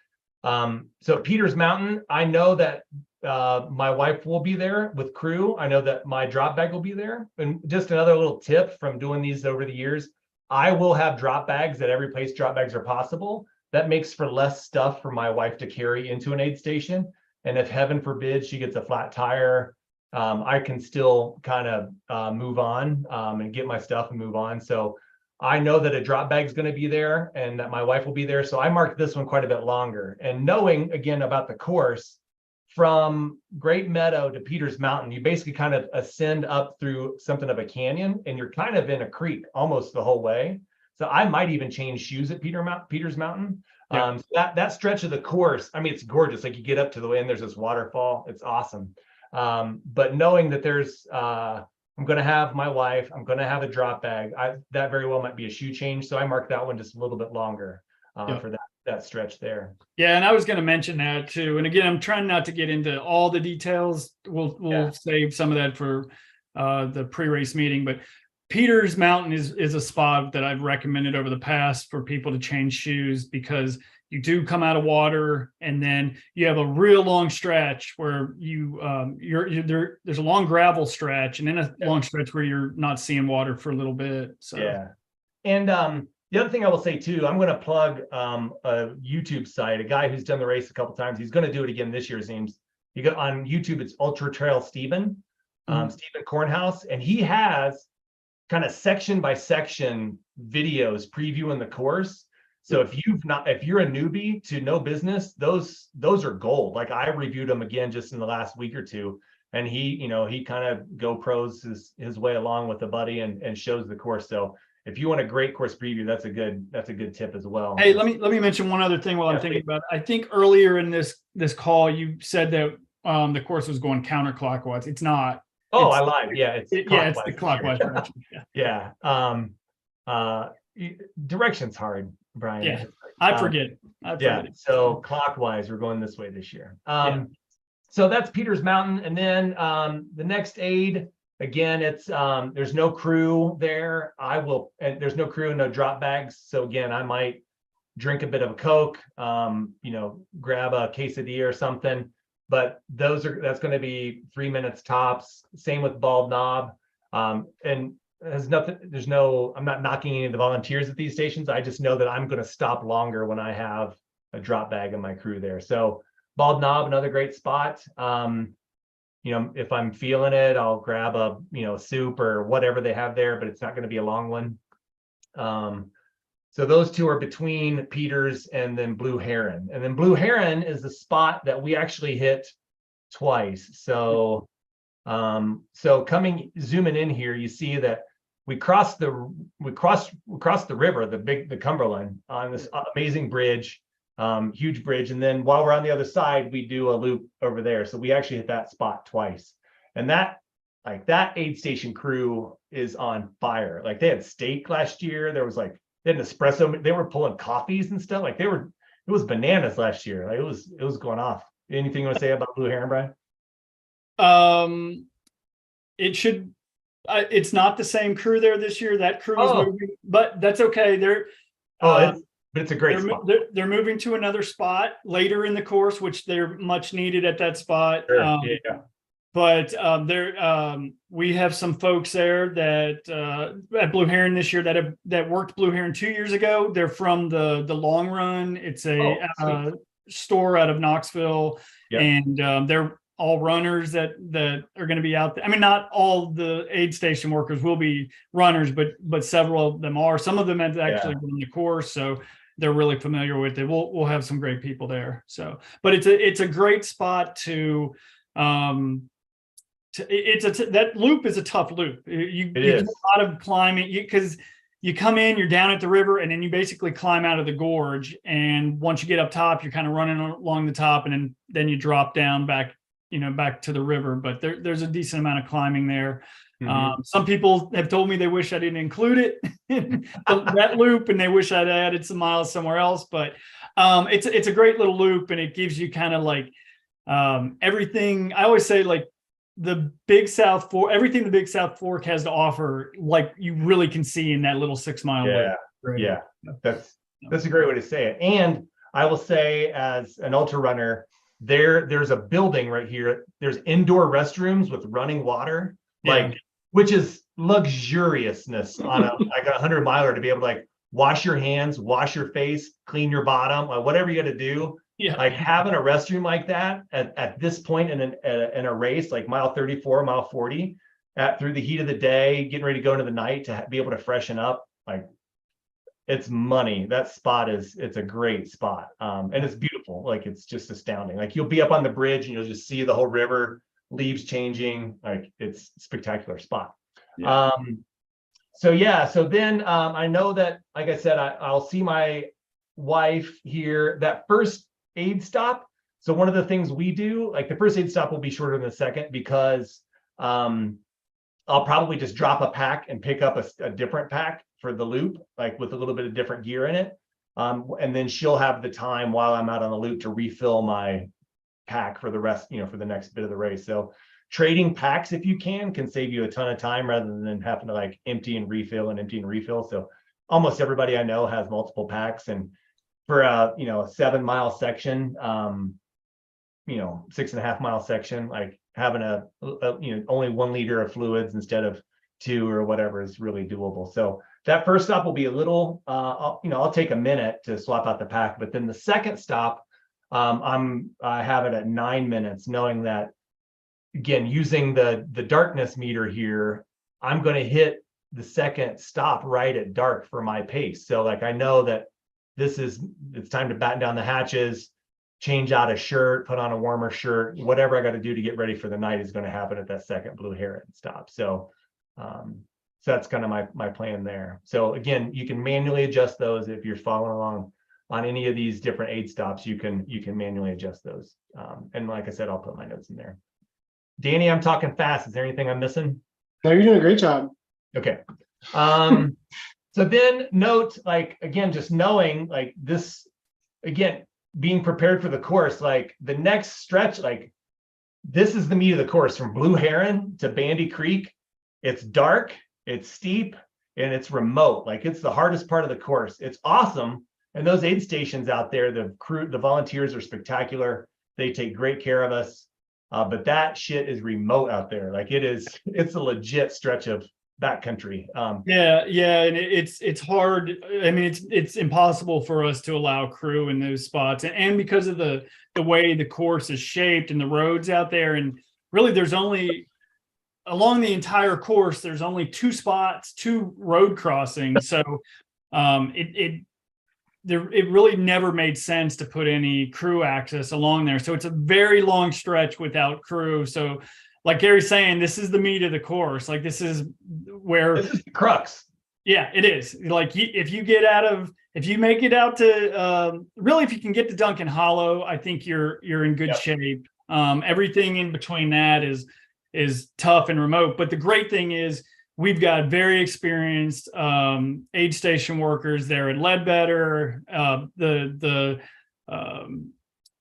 [SPEAKER 2] so Peters Mountain, I know that my wife will be there with crew. I know that my drop bag will be there. And just another little tip from doing these over the years, I will have drop bags at every place drop bags are possible. That makes for less stuff for my wife to carry into an aid station. And if heaven forbid she gets a flat tire, I can still kind of move on and get my stuff and move on. So I know that a drop bag is going to be there and that my wife will be there. So I marked this one quite a bit longer. And knowing again about the course from Great Meadow to Peters Mountain, you basically kind of ascend up through something of a canyon and you're kind of in a creek almost the whole way. So I might even change shoes at Peters Mountain. So that stretch of the course, I mean, it's gorgeous. Like you get up to the end, there's this waterfall. It's awesome. But knowing that there's, I'm going to have my wife, I'm going to have a drop bag. That very well might be a shoe change. So I marked that one just a little bit longer for that stretch there.
[SPEAKER 1] Yeah, and I was going to mention that too. And again, I'm trying not to get into all the details. We'll save some of that for the pre-race meeting. But Peters Mountain is a spot that I've recommended over the past for people to change shoes, because you do come out of water, and then you have a real long stretch where there's a long gravel stretch, and then a long stretch where you're not seeing water for a little bit. So
[SPEAKER 2] yeah. And the other thing I will say too, I'm going to plug a YouTube site, a guy who's done the race a couple times. He's going to do it again this year. His name's, you go on YouTube, it's Ultra Trail Steven, Steven Kornhouse, and he has kind of section by section videos previewing the course. So if you're a newbie to no business, those are gold. Like I reviewed them again just in the last week or two, and he kind of GoPros his way along with a buddy and shows the course. So if you want a great course preview, that's a good tip as well.
[SPEAKER 1] Hey, let me mention one other thing while I'm thinking about it. I think earlier in this call you said that the course was going counterclockwise. It's not.
[SPEAKER 2] Oh, I lied. Yeah, it's
[SPEAKER 1] it's the clockwise direction.
[SPEAKER 2] Yeah. Direction's hard, Brian.
[SPEAKER 1] Yeah, I forget.
[SPEAKER 2] So clockwise, we're going this way this year. So that's Peters Mountain, and then the next aid, again, it's there's no crew there. And there's no crew and no drop bags. So again, I might drink a bit of a Coke, grab a quesadilla or something. But that's going to be 3 minutes tops. Same with Bald Knob, and has nothing. I'm not knocking any of the volunteers at these stations. I just know that I'm going to stop longer when I have a drop bag in my crew there. So Bald Knob, another great spot. If I'm feeling it, I'll grab a soup or whatever they have there, but it's not going to be a long one. So those two are between Peters and then Blue Heron. And then Blue Heron is the spot that we actually hit twice. So zooming in here, you see that we crossed the river, the Cumberland, on this amazing bridge, huge bridge. And then while we're on the other side, we do a loop over there. So we actually hit that spot twice. And that aid station crew is on fire. Like they had steak last year. There was they had an espresso. They were pulling coffees and stuff. It was bananas last year. It was going off. Anything you want to say about Blue Heron, Brian?
[SPEAKER 1] It's not the same crew there this year. That crew is moving, but that's okay.
[SPEAKER 2] But it's a great spot.
[SPEAKER 1] They're moving to another spot later in the course, which they're much needed at that spot.
[SPEAKER 2] Sure.
[SPEAKER 1] But we have some folks there that at Blue Heron this year that worked Blue Heron 2 years ago. They're from the Long Run. It's a store out of Knoxville, and they're all runners that are going to be out there. I mean, not all the aid station workers will be runners, but several of them are. Some of them have actually run the course, so they're really familiar with it. We'll have some great people there. So, but it's a great spot to. That loop is a tough loop. You do a lot of climbing because you come in, you're down at the river, and then you basically climb out of the gorge. And once you get up top, you're kind of running along the top, and then you drop down back to the river. But there's a decent amount of climbing there. Mm-hmm. Some people have told me they wish I didn't include it in that loop, and they wish I'd added some miles somewhere else. But it's a great little loop, and it gives you kind of everything. I always say the Big South Fork, everything the Big South Fork has to offer, you really can see in that little 6 mile loop. Right? Yeah,
[SPEAKER 2] that's a great way to say it. And I will say, as an ultra runner, there's a building right here. There's indoor restrooms with running water, which is luxuriousness on a 100 miler to be able to wash your hands, wash your face, clean your bottom, whatever you got to do. Yeah. Having a restroom like that at this point in a race, mile 34, mile 40, through the heat of the day, getting ready to go into the night to be able to freshen up, it's money. That spot it's a great spot. And it's beautiful. It's just astounding. You'll be up on the bridge and you'll just see the whole river, leaves changing. It's a spectacular spot. Yeah. So then I know that, like I said, I'll see my wife here that first aid stop. So one of the things we do, the first aid stop will be shorter than the second because I'll probably just drop a pack and pick up a different pack for the loop, with a little bit of different gear in it. And then she'll have the time while I'm out on the loop to refill my pack for the rest, for the next bit of the race. So trading packs, if you can save you a ton of time rather than having to like empty and refill. So almost everybody I know has multiple packs, and for a 7-mile section, 6.5-mile section, like having a only 1 liter of fluids instead of 2 or whatever is really doable. So that first stop will be a little, I'll take a minute to swap out the pack, but then the second stop, I have it at 9 minutes, knowing that, again, using the darkness meter here, I'm going to hit the second stop right at dark for my pace. So like, I know that it's time to batten down the hatches, change out a shirt, put on a warmer shirt, whatever I got to do to get ready for the night is going to happen at that second Blue Heron stop. So that's kind of my plan there. So again, you can manually adjust those if you're following along on any of these different aid stops. You can manually adjust those. And like I said, I'll put my notes in there. Danny, I'm talking fast. Is there anything I'm missing?
[SPEAKER 3] No, you're doing a great job.
[SPEAKER 2] Okay. So then note, like, again, just knowing like this, again, being prepared for the course, like the next stretch, like this is the meat of the course from Blue Heron to Bandy Creek. It's dark, it's steep, and it's remote. Like it's the hardest part of the course. It's awesome. And those aid stations out there, the crew, the volunteers are spectacular. They take great care of us. But that shit is remote out there. Like it's a legit stretch of backcountry.
[SPEAKER 1] Yeah, and it's hard. I mean, it's impossible for us to allow crew in those spots, and because of the way the course is shaped and the roads out there, and really there's only along the entire course there's only 2 spots, 2 road crossings. So it really never made sense to put any crew access along there. So it's a very long stretch without crew. So like Gary's saying, this is the meat of the course. Like this is
[SPEAKER 2] the crux.
[SPEAKER 1] Yeah, it is. Like if you make it out to really, if you can get to Duncan Hollow, I think you're in good shape. Everything in between that is tough and remote. But the great thing is we've got very experienced aid station workers there at Ledbetter.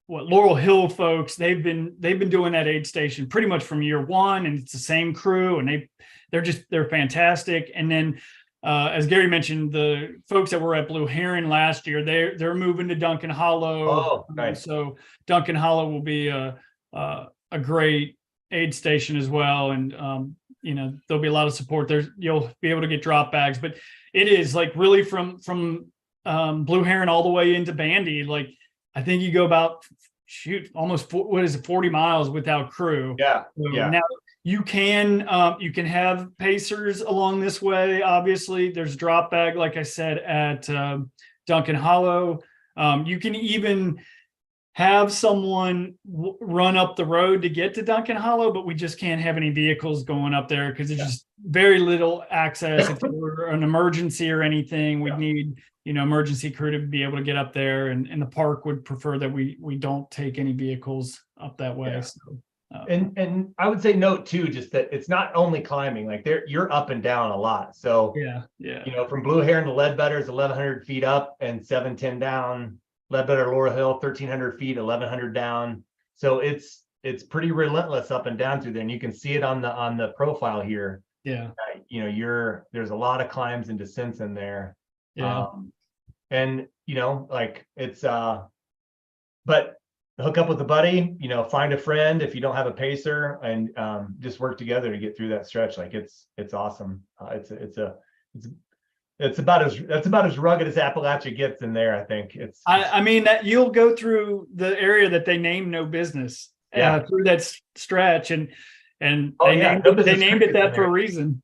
[SPEAKER 1] Laurel Hill folks, they've been doing that aid station pretty much from year 1, and it's the same crew, and they're fantastic. And then as Gary mentioned, the folks that were at Blue Heron last year, they're moving to Duncan Hollow.
[SPEAKER 2] Oh, nice.
[SPEAKER 1] So Duncan Hollow will be a great aid station as well, and there'll be a lot of support there. You'll be able to get drop bags, but it is like really from Blue Heron all the way into Bandy. Like I think you go about almost 40 miles without crew.
[SPEAKER 2] Yeah.
[SPEAKER 1] So
[SPEAKER 2] yeah.
[SPEAKER 1] Now you can have pacers along this way. Obviously, there's drop bag, like I said, at Duncan Hollow. You can even have someone run up the road to get to Duncan Hollow, but we just can't have any vehicles going up there because there's just very little access. If there were an emergency or anything, we'd need emergency crew to be able to get up there, and the park would prefer that we don't take any vehicles up that way. So,
[SPEAKER 2] and I would say note too, just that it's not only climbing, like you're up and down a lot. So from Blue Heron to Ledbetter is 1,100 feet up and 710 down. Ledbetter Laurel Hill 1,300 feet, 1,100 down. So it's pretty relentless up and down through there, and you can see it on the profile here.
[SPEAKER 1] Yeah,
[SPEAKER 2] there's a lot of climbs and descents in there.
[SPEAKER 1] Yeah.
[SPEAKER 2] And like it's but hook up with a buddy, find a friend if you don't have a pacer, and just work together to get through that stretch. Like it's awesome. That's about as rugged as Appalachia gets in there. I think
[SPEAKER 1] I mean that you'll go through the area that they named No Business through that stretch, and they named it that for a reason.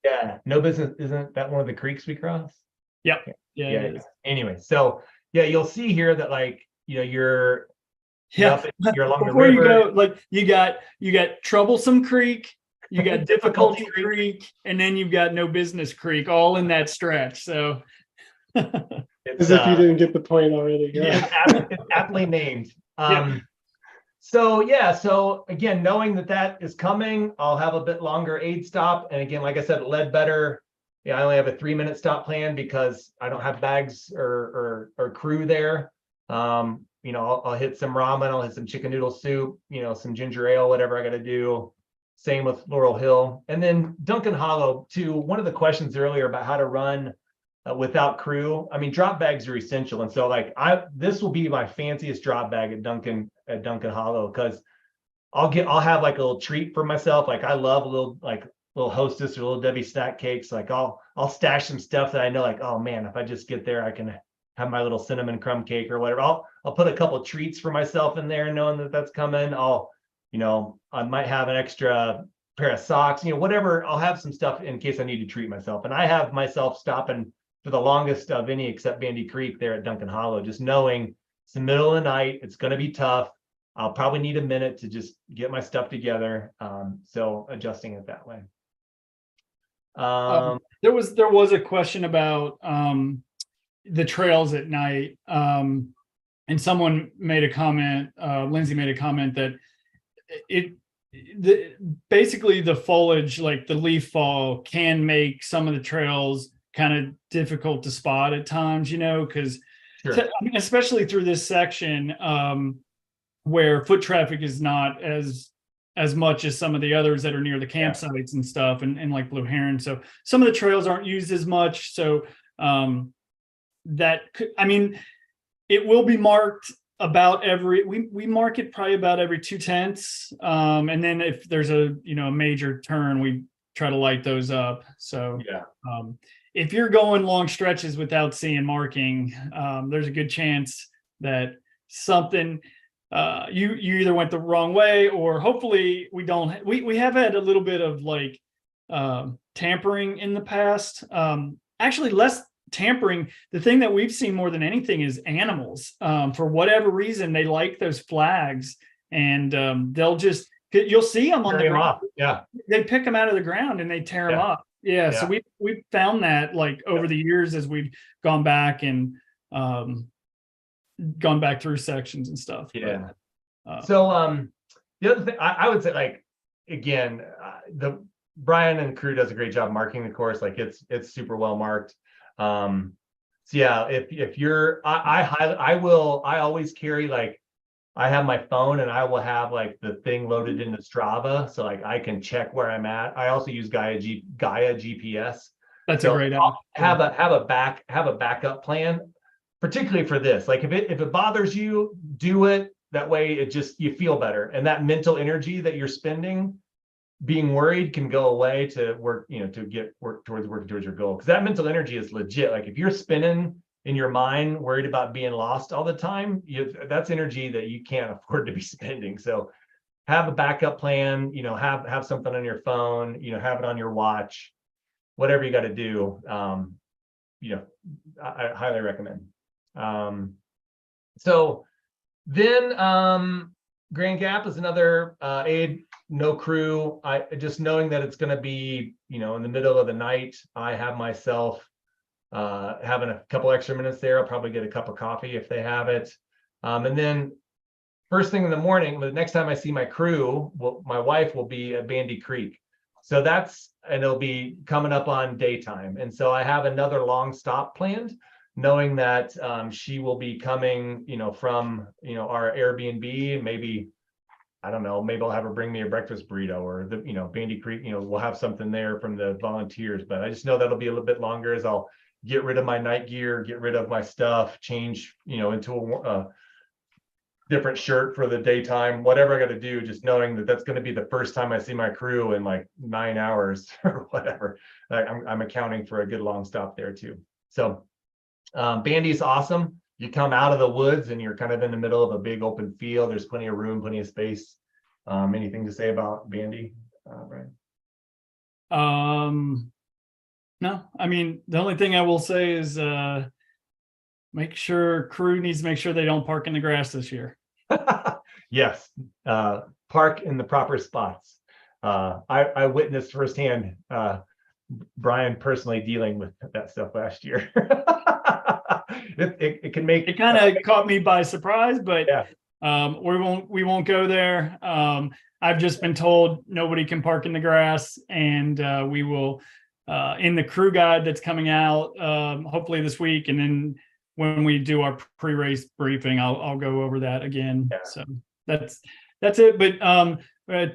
[SPEAKER 2] Yeah, No Business, isn't that one of the creeks we cross?
[SPEAKER 1] Yep. Yeah.
[SPEAKER 2] Anyway, so you'll see here that like you're along
[SPEAKER 1] Before
[SPEAKER 2] the river.
[SPEAKER 1] You go, like you got Troublesome Creek, you got Difficulty Creek, and then you've got No Business Creek, all in that stretch. So
[SPEAKER 3] as if you didn't get the point already.
[SPEAKER 2] It's aptly named. So again, knowing that is coming, I'll have a bit longer aid stop. And again, like I said, Ledbetter, I only have a 3-minute stop plan because I don't have bags or crew there. I'll hit some ramen, I'll hit some chicken noodle soup, some ginger ale, whatever I got to do. Same with Laurel Hill. And then Duncan Hollow too. One of the questions earlier about how to run without crew. I mean, drop bags are essential. And so like this will be my fanciest drop bag at Duncan Hollow, because I'll have like a little treat for myself. Like I love a little Hostess or little Debbie snack cakes. Like I'll stash some stuff that I know, like, oh man, if I just get there, I can have my little cinnamon crumb cake or whatever. I'll put a couple treats for myself in there, knowing that that's coming. I might have an extra pair of socks, whatever. I'll have some stuff in case I need to treat myself. And I have myself stopping for the longest of any except Bandy Creek there at Duncan Hollow, just knowing it's the middle of the night. It's going to be tough. I'll probably need a minute to just get my stuff together. So adjusting it that way.
[SPEAKER 1] There was a question about the trails at night, and someone made a comment. Lindsay made a comment that basically the foliage, like the leaf fall, can make some of the trails kind of difficult to spot at times. Because especially through this section where foot traffic is not as much as some of the others that are near the campsites and stuff, and like Blue Heron. So some of the trails aren't used as much. So it will be marked about we mark it probably about every 2/10. And then if there's a major turn, we try to light those up. So if you're going long stretches without seeing marking, there's a good chance that something you either went the wrong way, or hopefully we have had a little bit of like tampering in the past. Actually less tampering. The thing that we've seen more than anything is animals. For whatever reason, they like those flags, and you'll see them on the ground.
[SPEAKER 2] Yeah,
[SPEAKER 1] they pick them out of the ground and they tear them up. So we've found that like over the years as we've gone back and gone back through sections and stuff.
[SPEAKER 2] So the other thing I would say, like, again, the Brian and crew does a great job marking the course. Like it's super well marked. If you're I always carry, like, I have my phone and I will have like the thing loaded into Strava, so like I can check where I'm at. I also use Gaia GPS.
[SPEAKER 1] That's a great idea.
[SPEAKER 2] Have a backup plan, particularly for this. Like if it bothers you, do it. That way you feel better. And that mental energy that you're spending being worried can go away to work, to work towards your goal. Because that mental energy is legit. Like if you're spinning in your mind, worried about being lost all the time, that's energy that you can't afford to be spending. So have a backup plan, have something on your phone, have it on your watch, whatever you got to do. I highly recommend. So then Grand Gap is another aid, no crew. I just knowing that it's going to be, in the middle of the night, I have myself having a couple extra minutes there. I'll probably get a cup of coffee if they have it. And then first thing in the morning, the next time I see my crew, my wife will be at Bandy Creek. So and it'll be coming up on daytime. And so I have another long stop planned, knowing that she will be coming, from, our Airbnb. Maybe, I don't know, maybe I'll have her bring me a breakfast burrito, or Bandy Creek, we'll have something there from the volunteers. But I just know that'll be a little bit longer, as I'll get rid of my night gear, get rid of my stuff, change, into a different shirt for the daytime, whatever I got to do, just knowing that that's going to be the first time I see my crew in like 9 hours or whatever. I'm accounting for a good long stop there too. So Bandy's awesome. You come out of the woods and you're kind of in the middle of a big open field. There's plenty of room, plenty of space. Anything to say about Bandy, Brian?
[SPEAKER 1] No, the only thing I will say is crew needs to make sure they don't park in the grass this year.
[SPEAKER 2] Yes, park in the proper spots. I witnessed firsthand Brian personally dealing with that stuff last year. It can make
[SPEAKER 1] it kind of caught me by surprise, but we won't go there. I've just been told nobody can park in the grass, and we will in the crew guide that's coming out hopefully this week, and then when we do our pre-race briefing, I'll go over that again. So that's it. But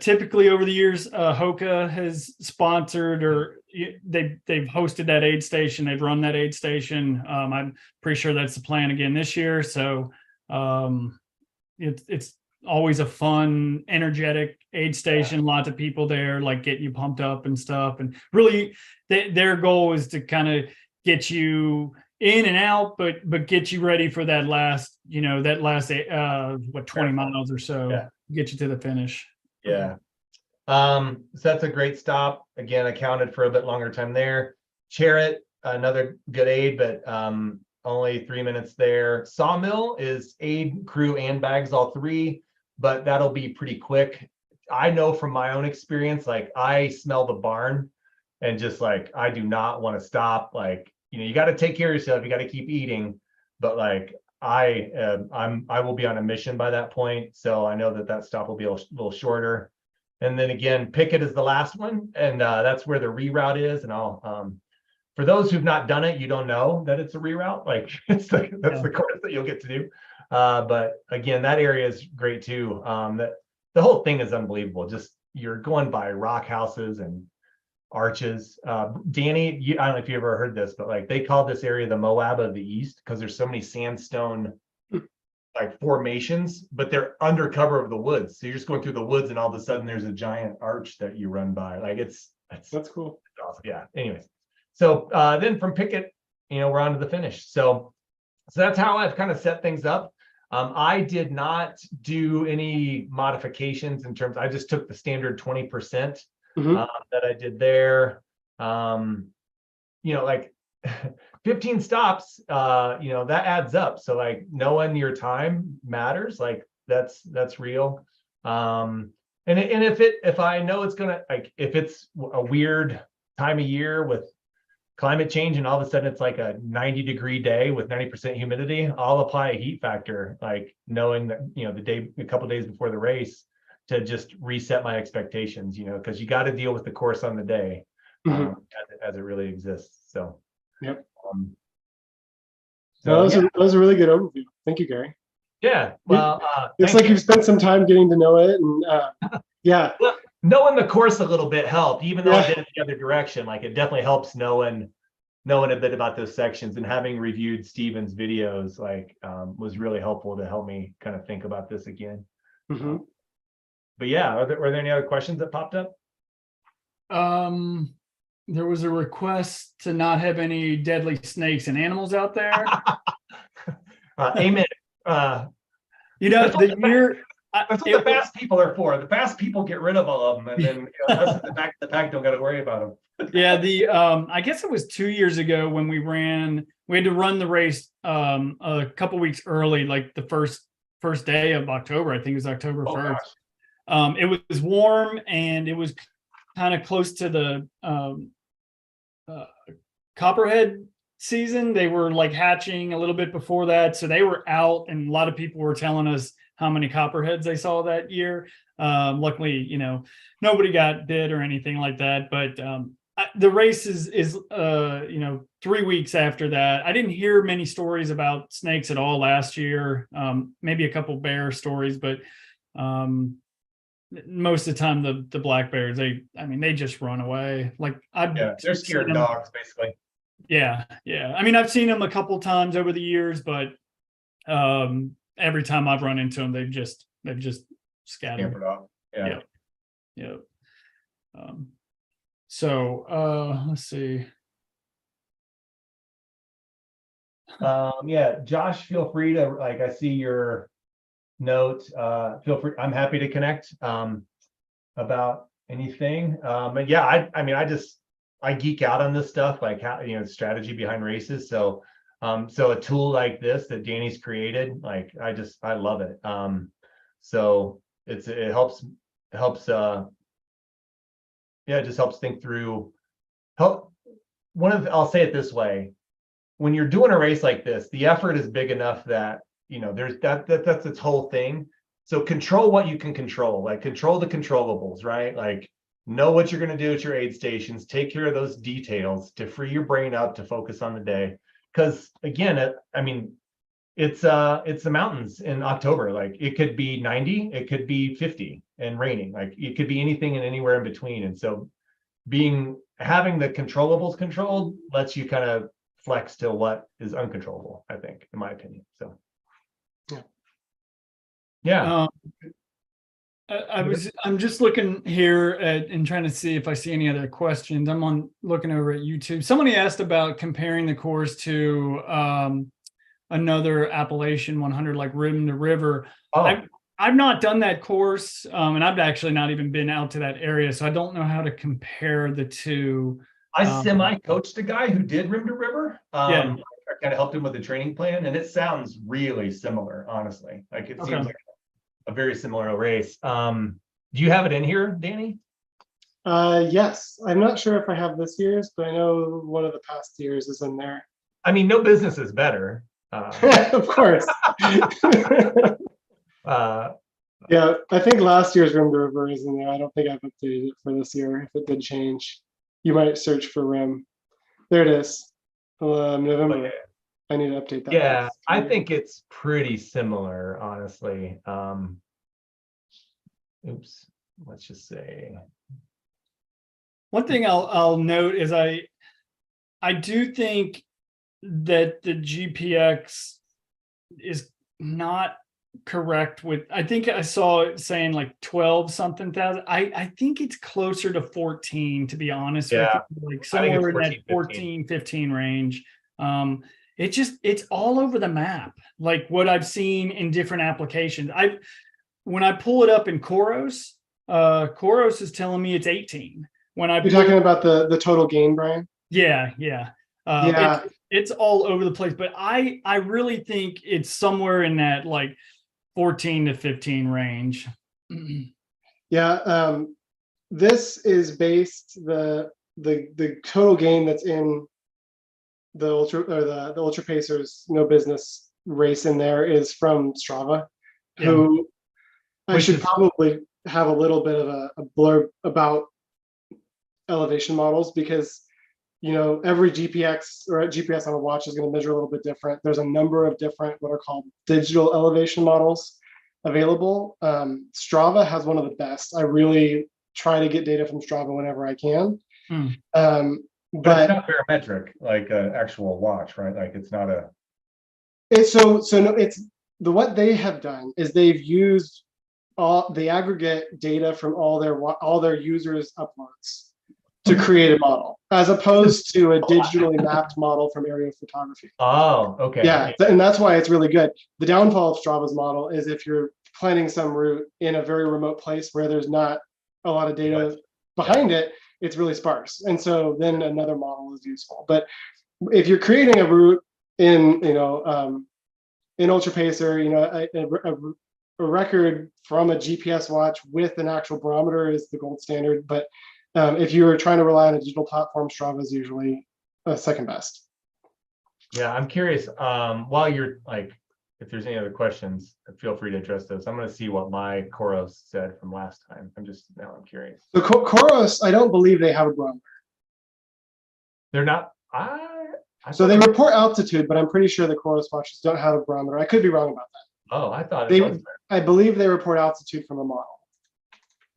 [SPEAKER 1] typically over the years, Hoka has sponsored or they've hosted that aid station. They've run that aid station. I'm pretty sure that's the plan again this year. So it's always a fun, energetic aid station. Lots of people there, like getting you pumped up and stuff. And really, their goal is to kind of get you in and out, but get you ready for that last, that last 20 miles or so, get you to the finish.
[SPEAKER 2] Yeah. So that's a great stop. Again, accounted for a bit longer time there. Charrette, another good aid, but only 3 minutes there. Sawmill is aid, crew, and bags, all three, but that'll be pretty quick. I know from my own experience, like I smell the barn and just like, I do not want to stop. Like, you got to take care of yourself. You got to keep eating, but like I will be on a mission by that point. So I know that stop will be a little shorter. And then again, Pickett is the last one. And that's where the reroute is. And I'll, for those who've not done it, you don't know that it's a reroute. Like that's the course that you'll get to do. But again, that area is great too. That the whole thing is unbelievable. Just you're going by rock houses and arches. Danny, I don't know if you ever heard this, but like they call this area the Moab of the East because there's so many sandstone like formations, but they're under cover of the woods. So you're just going through the woods and all of a sudden there's a giant arch that you run by. Like that's
[SPEAKER 3] cool.
[SPEAKER 2] Awesome. Yeah. Anyways. So then from Pickett, we're on to the finish. So that's how I've kind of set things up. I did not do any modifications in terms, I just took the standard 20% that I did there. Like 15 stops, that adds up. So like knowing your time matters, like that's real. And if I know it's gonna, like, if it's a weird time of year with climate change and all of a sudden it's like a 90-degree day with 90% humidity, I'll apply a heat factor, like knowing that, a couple days before the race to just reset my expectations, because you got to deal with the course on the day as it really exists. So,
[SPEAKER 3] yep.
[SPEAKER 2] So
[SPEAKER 3] that was a really good overview. Thank you, Gary.
[SPEAKER 2] Yeah. Well,
[SPEAKER 3] looks like you've spent some time getting to know it, and yeah.
[SPEAKER 2] Well, knowing the course a little bit helped, even though I did it the other direction. Like it definitely helps knowing a bit about those sections, and having reviewed Steven's videos, like was really helpful to help me kind of think about this again. But yeah, were there any other questions that popped up?
[SPEAKER 1] There was a request to not have any deadly snakes and animals out there.
[SPEAKER 2] Amen.
[SPEAKER 1] That's
[SPEAKER 2] what the fast people are for. The fast people get rid of all of them, and then the pack don't got to worry about them.
[SPEAKER 1] Yeah, I guess it was 2 years ago when we had to run the race a couple weeks early, like the first day of October. I think it was October 1st. It was warm and it was kind of close to the copperhead season. They were like hatching a little bit before that, so they were out, and a lot of people were telling us how many copperheads they saw that year. Luckily, nobody got bit or anything like that. But the race is 3 weeks after that. I didn't hear many stories about snakes at all last year. Maybe a couple bear stories, but most of the time the black bears, they just run away. Like
[SPEAKER 2] they're scared dogs, basically.
[SPEAKER 1] Yeah. I mean, I've seen them a couple times over the years, but every time I've run into them, they've just scattered
[SPEAKER 2] off.
[SPEAKER 1] Yeah. So let's see.
[SPEAKER 2] Josh, feel free to, like, I see your note. Feel free. I'm happy to connect about anything. And yeah, I geek out on this stuff, like how, strategy behind races. So a tool like this that Danny's created, like I love it. So it helps it just helps think through I'll say it this way: when you're doing a race like this, the effort is big enough that there's that's its whole thing. So control what you can control, like control the controllables, right? Like know what you're going to do at your aid stations, take care of those details to free your brain up to focus on the day. Because again, it's the mountains in October. Like it could be 90, it could be 50, and raining. Like it could be anything and anywhere in between. And so having the controllables controlled lets you kind of flex to what is uncontrollable, I think, in my opinion. So yeah.
[SPEAKER 1] I'm just looking here and trying to see if I see any other questions. I'm looking over at YouTube. Somebody asked about comparing the course to another Appalachian 100, like rim to river. I've not done that course, and I've actually not even been out to that area, so I don't know how to compare the two.
[SPEAKER 2] I semi-coached a guy who did rim to river.
[SPEAKER 1] Yeah.
[SPEAKER 2] I kind of helped him with the training plan, and it sounds really similar, honestly. Like it seems like a very similar race. Do you have it in here, Danny?
[SPEAKER 3] Yes. I'm not sure if I have this year's, but I know one of the past years is in there.
[SPEAKER 2] I mean, no business is better.
[SPEAKER 3] Of course. Yeah, I think last year's rim to river is in there. I don't think I've updated it for this year. If it did change, you might search for rim. There it is. November. I need to update that.
[SPEAKER 2] Yeah, I think it's pretty similar, honestly. Oops, let's just say.
[SPEAKER 1] One thing I'll note is I do think that the GPX is not correct with, I think I saw it saying like 12 something thousand. I think it's closer to 14, to be honest.
[SPEAKER 2] Yeah.
[SPEAKER 1] With you. Like somewhere in that 14, 15 range. It's all over the map. Like what I've seen in different applications. When I pull it up in Koros, Koros is telling me it's 18. When you're
[SPEAKER 3] talking about the total gain, Brian?
[SPEAKER 1] Yeah.
[SPEAKER 3] Yeah.
[SPEAKER 1] It's all over the place, but I really think it's somewhere in that like 14 to 15 range.
[SPEAKER 3] Yeah. This is based the total gain that's in the UltraPacer's no business race in there is from Strava, who I should probably have a little bit of a blurb about elevation models, because every GPS or GPS on a watch is going to measure a little bit different. There's a number of different what are called digital elevation models available. Strava has one of the best. I really try to get data from Strava whenever I can.
[SPEAKER 2] But it's not barometric, like an actual watch, right? Like it's not a.
[SPEAKER 3] What they have done is they've used all the aggregate data from all their users' uploads to create a model, as opposed to a digitally mapped model from aerial photography.
[SPEAKER 2] Oh, okay.
[SPEAKER 3] Yeah, and that's why it's really good. The downfall of Strava's model is if you're planning some route in a very remote place where there's not a lot of data behind it, it's really sparse. And so then another model is useful. But if you're creating a route in UltraPacer, a record from a GPS watch with an actual barometer is the gold standard. But if you are trying to rely on a digital platform, Strava is usually second best.
[SPEAKER 2] Yeah, I'm curious. While you're like, if there's any other questions, feel free to address those. I'm going to see what my Koros said from last time. I'm curious.
[SPEAKER 3] So Koros, I don't believe they have a barometer.
[SPEAKER 2] They're not.
[SPEAKER 3] So they report altitude, but I'm pretty sure the Koros watches don't have a barometer. I could be wrong about that.
[SPEAKER 2] Oh, I thought
[SPEAKER 3] I believe they report altitude from a model.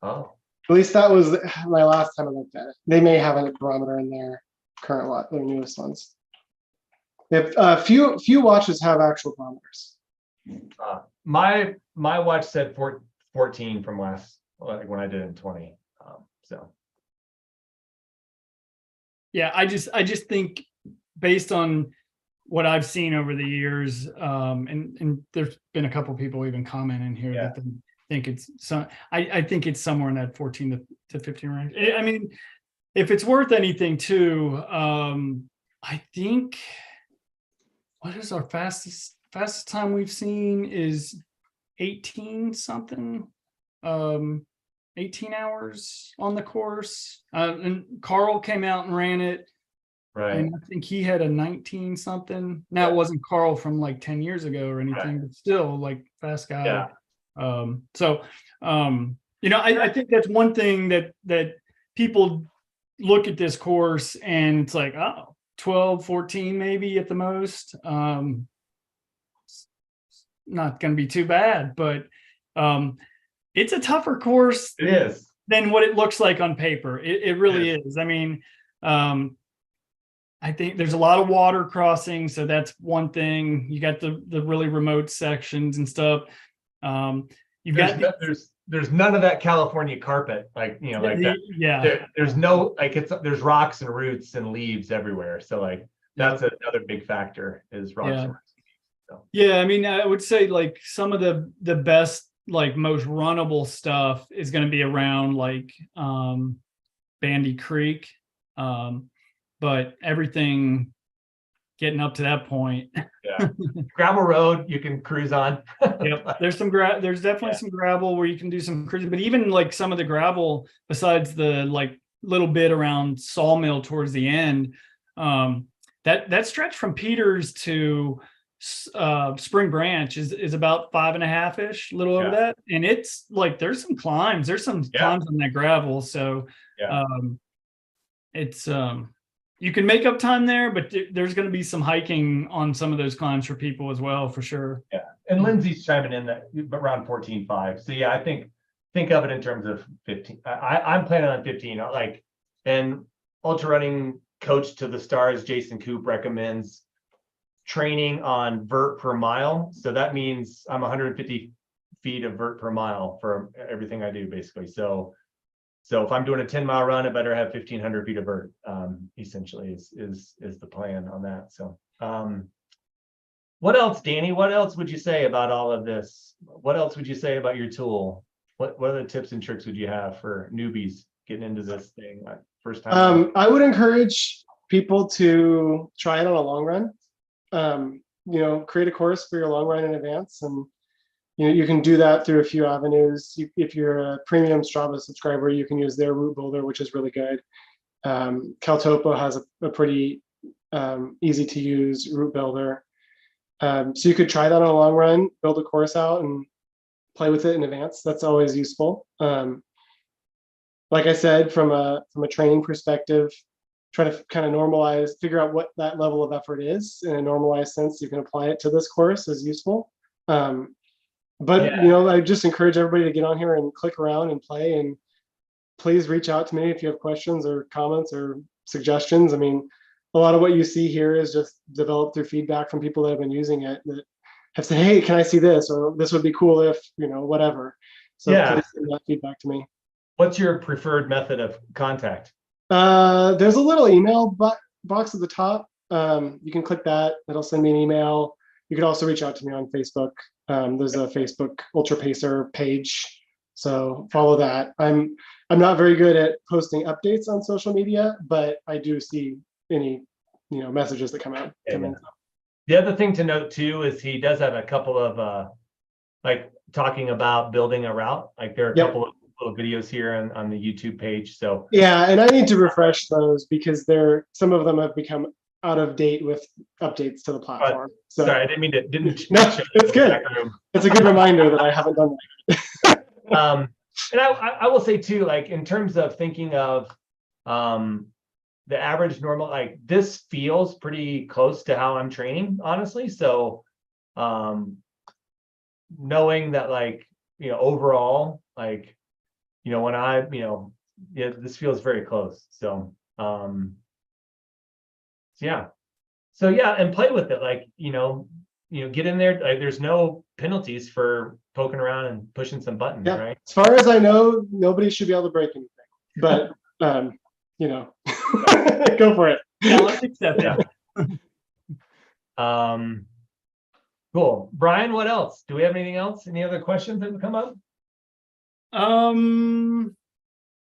[SPEAKER 2] Oh.
[SPEAKER 3] At least that was my last time I looked at it. They may have a barometer in their current watch, their newest ones. Few watches have actual barometers.
[SPEAKER 2] My watch said 14 from last, like when I did it in 20. So.
[SPEAKER 1] Yeah, I just think based on what I've seen over the years, and there's been a couple people even commenting here that they think it's I think it's somewhere in that 14 to 15 range. I mean, if it's worth anything too, I think what is our fastest time we've seen is 18 something, 18 hours on the course. And Carl came out and ran it.
[SPEAKER 2] Right.
[SPEAKER 1] And I think he had a 19 something. Now it wasn't Carl from like 10 years ago or anything, but still like fast guy.
[SPEAKER 2] Yeah.
[SPEAKER 1] I think that's one thing that people look at this course and it's like, oh, 12, 14 maybe at the most. Not going to be too bad, but it's a tougher course
[SPEAKER 2] It is.
[SPEAKER 1] than what it looks like on paper. It really is. I mean, I think there's a lot of water crossing, so that's one thing. You got the really remote sections and stuff. You've got
[SPEAKER 2] there's none of that California carpet, like like that.
[SPEAKER 1] Yeah.
[SPEAKER 2] There's no like there's rocks and roots and leaves everywhere. So like that's another big factor is rocks and roots. So.
[SPEAKER 1] Yeah, I mean, I would say like some of the best, like most runnable stuff is going to be around like Bandy Creek. But everything getting up to that point.
[SPEAKER 2] Yeah. Gravel road you can cruise on.
[SPEAKER 1] Yep. There's definitely some gravel where you can do some cruising, but even like some of the gravel besides the like little bit around Sawmill towards the end, that stretch from Peters to Spring Branch is about 5.5-ish, a little over that. And it's like there's some climbs on that gravel. So it's you can make up time there, but there's going to be some hiking on some of those climbs for people as well, for sure.
[SPEAKER 2] Yeah, and Lindsay's chiming in that around 14.5. So yeah, I think of it in terms of 15. I'm planning on 15. Like, and ultra running coach to the stars, Jason Coop recommends training on vert per mile. So that means I'm 150 feet of vert per mile for everything I do, basically. So if I'm doing a 10-mile run, I better have 1,500 feet of vert. Essentially, is the plan on that. So, what else, Danny? What else would you say about all of this? What else would you say about your tool? What other tips and tricks would you have for newbies getting into this thing first time?
[SPEAKER 3] I would encourage people to try it on a long run. Create a course for your long run in advance, and you can do that through a few avenues. If you're a premium Strava subscriber, you can use their route builder, which is really good. Caltopo has a pretty easy to use route builder. So you could try that on a long run, build a course out and play with it in advance. That's always useful. Like I said, from a training perspective, try to kind of figure out what that level of effort is in a normalized sense. You can apply it to this course is useful. I just encourage everybody to get on here and click around and play, and please reach out to me if you have questions or comments or suggestions. I mean, a lot of what you see here is just developed through feedback from people that have been using it that have said, hey, can I see this? Or this would be cool if, whatever. So please send that feedback to me.
[SPEAKER 2] What's your preferred method of contact?
[SPEAKER 3] There's a little email box at the top. You can click that. It'll send me an email. You can also reach out to me on Facebook. There's a Facebook UltraPacer page, so follow that. I'm not very good at posting updates on social media, but I do see any messages that come in.
[SPEAKER 2] The other thing to note too is he does have a couple of like talking about building a route. Like there are a couple of little videos here on the YouTube page. So
[SPEAKER 3] yeah, and I need to refresh those because some of them have become out of date with updates to the platform. So
[SPEAKER 2] sorry, I didn't mean to.
[SPEAKER 3] No, it's good. It's a good reminder that I haven't done that.
[SPEAKER 2] And I will say too, like in terms of thinking of the average normal, like this feels pretty close to how I'm training, honestly. So knowing that, like, overall, like, when I, this feels very close. So yeah. So yeah, and play with it. Like, get in there. Like, there's no penalties for poking around and pushing some buttons, right?
[SPEAKER 3] As far as I know, nobody should be able to break anything. But go for it.
[SPEAKER 1] Yeah, let's accept it.
[SPEAKER 2] Cool. Brian, what else? Do we have anything else? Any other questions that would come up?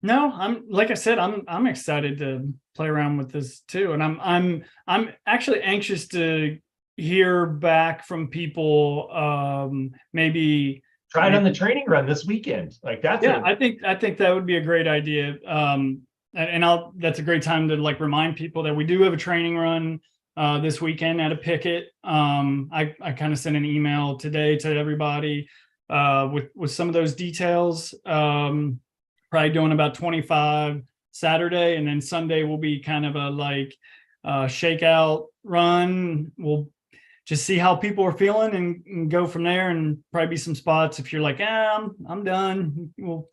[SPEAKER 1] No, like I said, I'm excited to play around with this too, and I'm actually anxious to hear back from people. Maybe
[SPEAKER 2] try it on the training run this weekend. Like that's
[SPEAKER 1] I think that would be a great idea. That's a great time to like remind people that we do have a training run this weekend at a picket. I kind of sent an email today to everybody with some of those details. Probably doing about 25 Saturday, and then Sunday will be kind of a like shakeout run. We'll just see how people are feeling and go from there, and probably be some spots if you're like, I'm done. Well,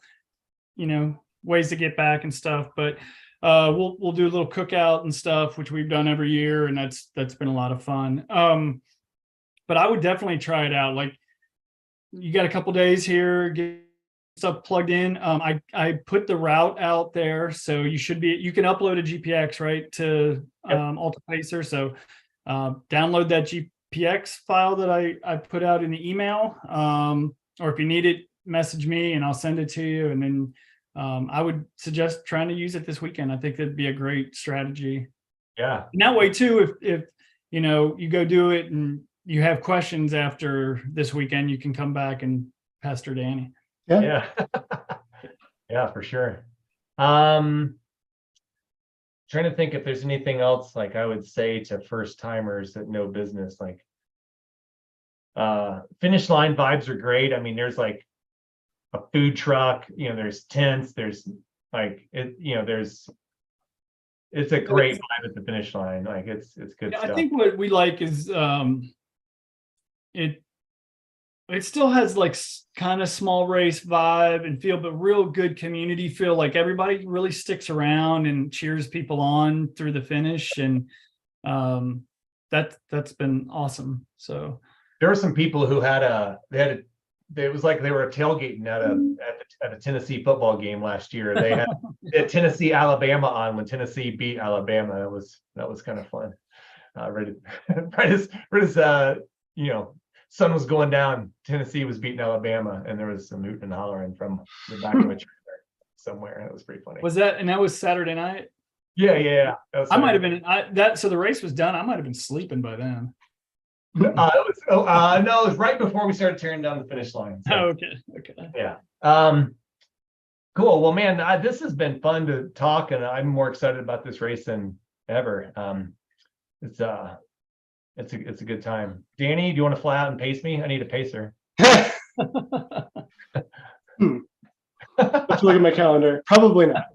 [SPEAKER 1] ways to get back and stuff, but we'll do a little cookout and stuff, which we've done every year, and that's been a lot of fun. But I would definitely try it out. Like, you got a couple days here, get stuff plugged in. I put the route out there, so you can upload a GPX right to UltraPacer. So download that GPX file that I put out in the email, or if you need it, message me and I'll send it to you. And then I would suggest trying to use it this weekend. I think that'd be a great strategy.
[SPEAKER 2] Yeah.
[SPEAKER 1] And that way too, if you go do it and you have questions after this weekend, you can come back and pester Danny.
[SPEAKER 2] Yeah. Yeah, for sure. Trying to think if there's anything else like I would say to first timers that know business, like finish line vibes are great. I mean, there's like a food truck, there's tents, there's like it's a great vibe at the finish line. Like it's good stuff.
[SPEAKER 1] I think what we like is it still has like kind of small race vibe and feel, but real good community feel. Like everybody really sticks around and cheers people on through the finish, and that's been awesome. So
[SPEAKER 2] there were some people who it was like they were tailgating at a Tennessee football game last year. They had Tennessee Alabama on when Tennessee beat Alabama. That was kind of fun. Right as sun was going down, Tennessee was beating Alabama, and there was some hooting and hollering from the back of a trailer somewhere. It was pretty funny.
[SPEAKER 1] That was Saturday night?
[SPEAKER 2] Yeah.
[SPEAKER 1] I might have been so the race was done. I might have been sleeping by then.
[SPEAKER 2] No, it was right before we started tearing down the finish line. So.
[SPEAKER 1] Oh, okay.
[SPEAKER 2] Yeah. Cool. Well, man, this has been fun to talk, and I'm more excited about this race than ever. It's a good time. Danny, do you want to fly out and pace me? I need a pacer.
[SPEAKER 3] Let's look at my calendar. Probably not.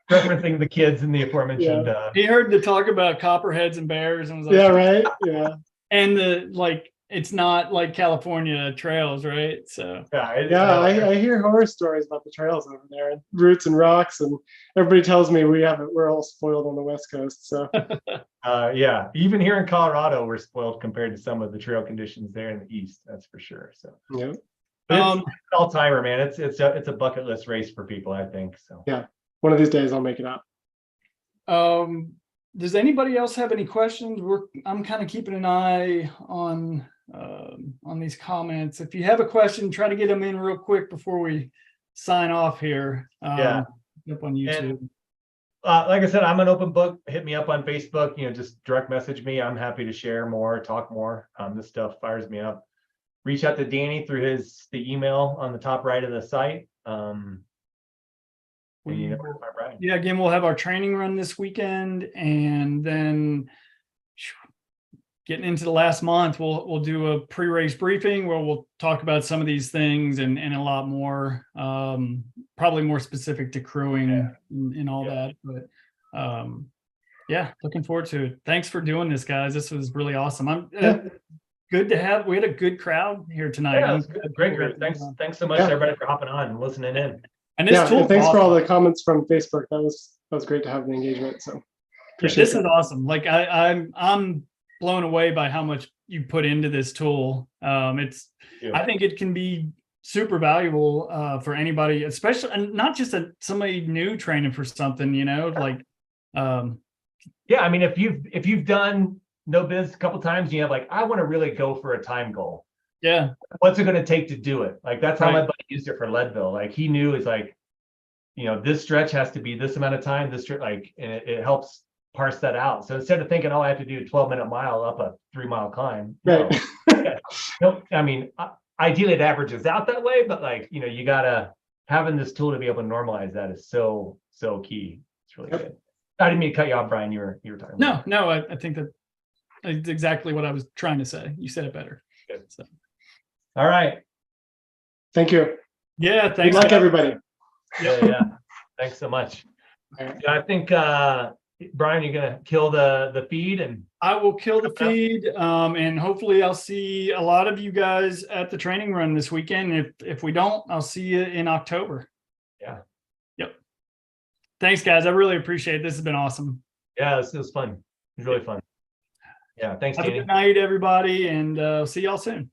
[SPEAKER 2] Referencing the kids in the aforementioned.
[SPEAKER 3] Yeah.
[SPEAKER 1] He heard the talk about copperheads and bears and was like,
[SPEAKER 3] yeah, right. Yeah.
[SPEAKER 1] And it's not like California trails, right? So
[SPEAKER 3] I hear horror stories about the trails over there, and roots and rocks, and everybody tells me we're all spoiled on the West Coast. So
[SPEAKER 2] yeah, even here in Colorado, we're spoiled compared to some of the trail conditions there in the East. That's for sure. So
[SPEAKER 3] yeah,
[SPEAKER 2] it's an all timer, man. It's a bucket list race for people, I think. So
[SPEAKER 3] yeah, one of these days I'll make it out.
[SPEAKER 1] Does anybody else have any questions? I'm kind of keeping an eye on these comments. If you have a question, try to get them in real quick before we sign off here. Up on YouTube.
[SPEAKER 2] And, like I said, I'm an open book. Hit me up on Facebook. Just direct message me. I'm happy to share more, talk more. This stuff fires me up. Reach out to Danny through the email on the top right of the site.
[SPEAKER 1] Again, we'll have our training run this weekend, and then getting into the last month, we'll do a pre-race briefing where we'll talk about some of these things and a lot more, probably more specific to crewing and all that. But looking forward to it. Thanks for doing this, guys. This was really awesome. Good to have. We had a good crowd here tonight.
[SPEAKER 2] Yeah, great. Thanks so much, everybody, for hopping on and listening in.
[SPEAKER 1] And this tool,
[SPEAKER 3] thanks for all the comments from Facebook. That was great to have the engagement. So
[SPEAKER 1] this is awesome. Like I'm blown away by how much you put into this tool. I think it can be super valuable for anybody, especially, and not just somebody new training for something. I
[SPEAKER 2] mean, if you've done no biz a couple times, you have like, I want to really go for a time goal.
[SPEAKER 1] Yeah.
[SPEAKER 2] What's it going to take to do it? Like, that's how my buddy used it for Leadville. Like, he knew it's like, this stretch has to be this amount of time, and it helps parse that out. So instead of thinking, I have to do a 12-minute mile up a 3-mile climb.
[SPEAKER 3] Right.
[SPEAKER 2] I mean, ideally it averages out that way, but you gotta, having this tool to be able to normalize that is so key. It's really good. I didn't mean to cut you off, Brian. You were talking about.
[SPEAKER 1] No, I think that's exactly what I was trying to say. You said it better.
[SPEAKER 2] Good. So. All right.
[SPEAKER 3] Thank you.
[SPEAKER 1] Yeah. Thanks.
[SPEAKER 3] Good luck, everybody.
[SPEAKER 2] Yeah. Thanks so much.
[SPEAKER 3] Right.
[SPEAKER 2] I think Brian, you're gonna kill the feed and
[SPEAKER 1] I will kill the feed, and hopefully I'll see a lot of you guys at the training run this weekend. If we don't, I'll see you in October.
[SPEAKER 2] yeah.
[SPEAKER 1] Yep. Thanks, guys. I really appreciate it. This has been awesome.
[SPEAKER 2] Yeah, it was fun. It was really fun. Yeah, thanks,
[SPEAKER 1] Have a
[SPEAKER 2] Danny.
[SPEAKER 1] good night, everybody, and see y'all soon.